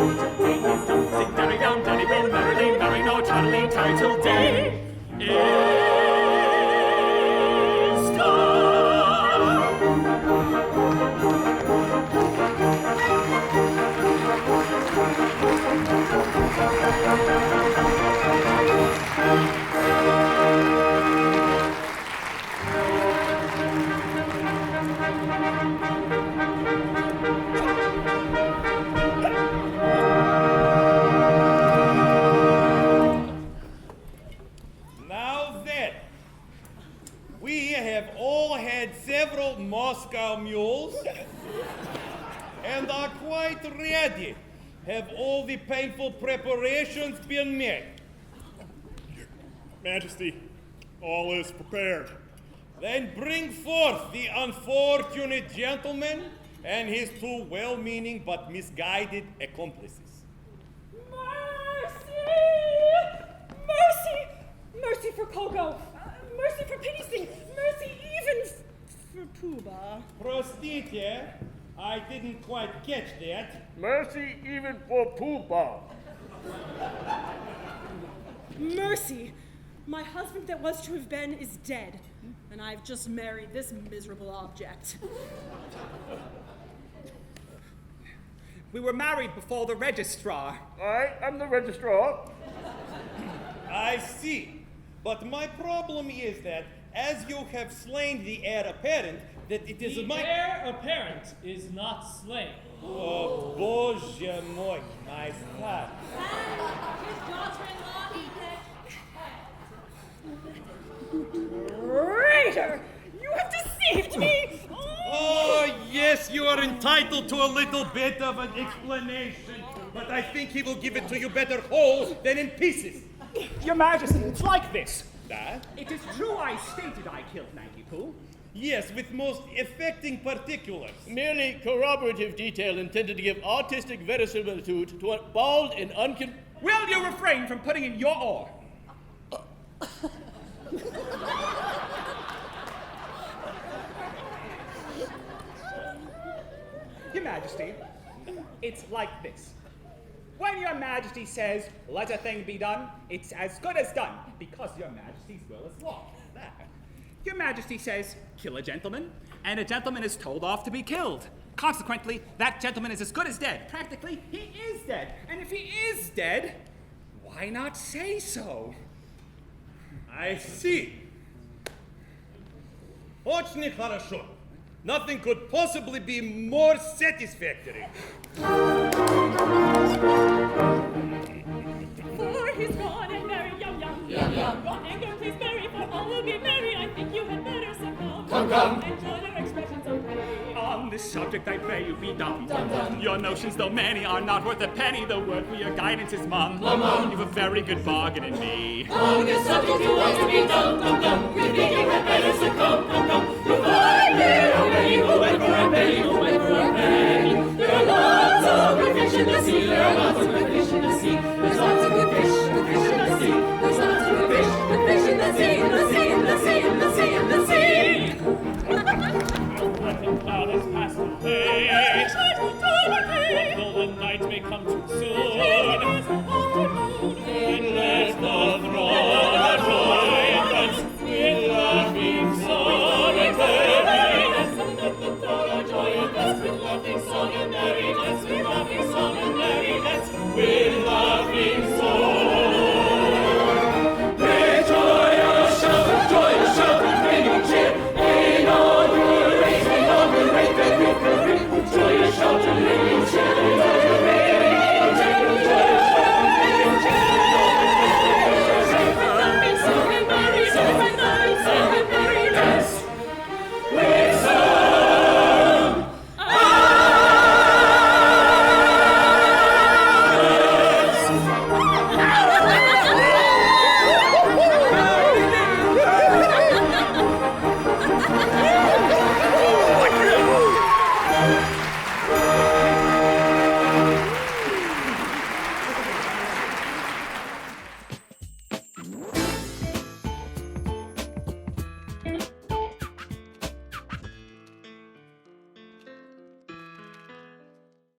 cuddly turn till day is done. Sing dairy down dairy, we'll merrily merry your cuddly turn till day is done. Now then, we have all had several Moscow mules and are quite ready. Have all the painful preparations been made? Majesty, all is prepared. Then bring forth the unfortunate gentleman and his two well-meaning but misguided accomplices. Mercy! Mercy! Mercy for Coco! Mercy for pity's sake! Mercy even for Pooba! Prostite, I didn't quite catch that. Mercy even for Pooh-Bah. Mercy! My husband that was to have been is dead, and I've just married this miserable object. We were married before the registrar. I'm the registrar. I see. But my problem is that, as you have slain the heir apparent, that it is The my... heir apparent is not slain. Oh, Боже мой, my son. His daughter-in-law, Traitor! You have deceived me! Oh, yes, you are entitled to a little bit of an explanation, but I think he will give it to you better whole than in pieces. Your Majesty, it's like this. That? It is true I stated I killed Maggie Pooh. Yes, with most affecting particulars. Merely corroborative detail intended to give artistic verisimilitude to a bald and Will you refrain from putting in your oar? Your Majesty, it's like this. When Your Majesty says, let a thing be done, it's as good as done, because Your Majesty's will is law. There. Your Majesty says, kill a gentleman, and a gentleman is told off to be killed. Consequently, that gentleman is as good as dead. Practically, he is dead. And if he is dead, why not say so? I see. Очень хорошо. Nothing could possibly be more satisfactory. For he's gone and very young. Gone and gone, please marry, for all will be merry. I think you had better sit down. Come. Enjoy your expressions of pity. On this subject, I pray you be dumb. Your notions, though many, are not worth a penny. The word for your guidance is mum. You've a very good bargain in me. On this subject you want to be dumb.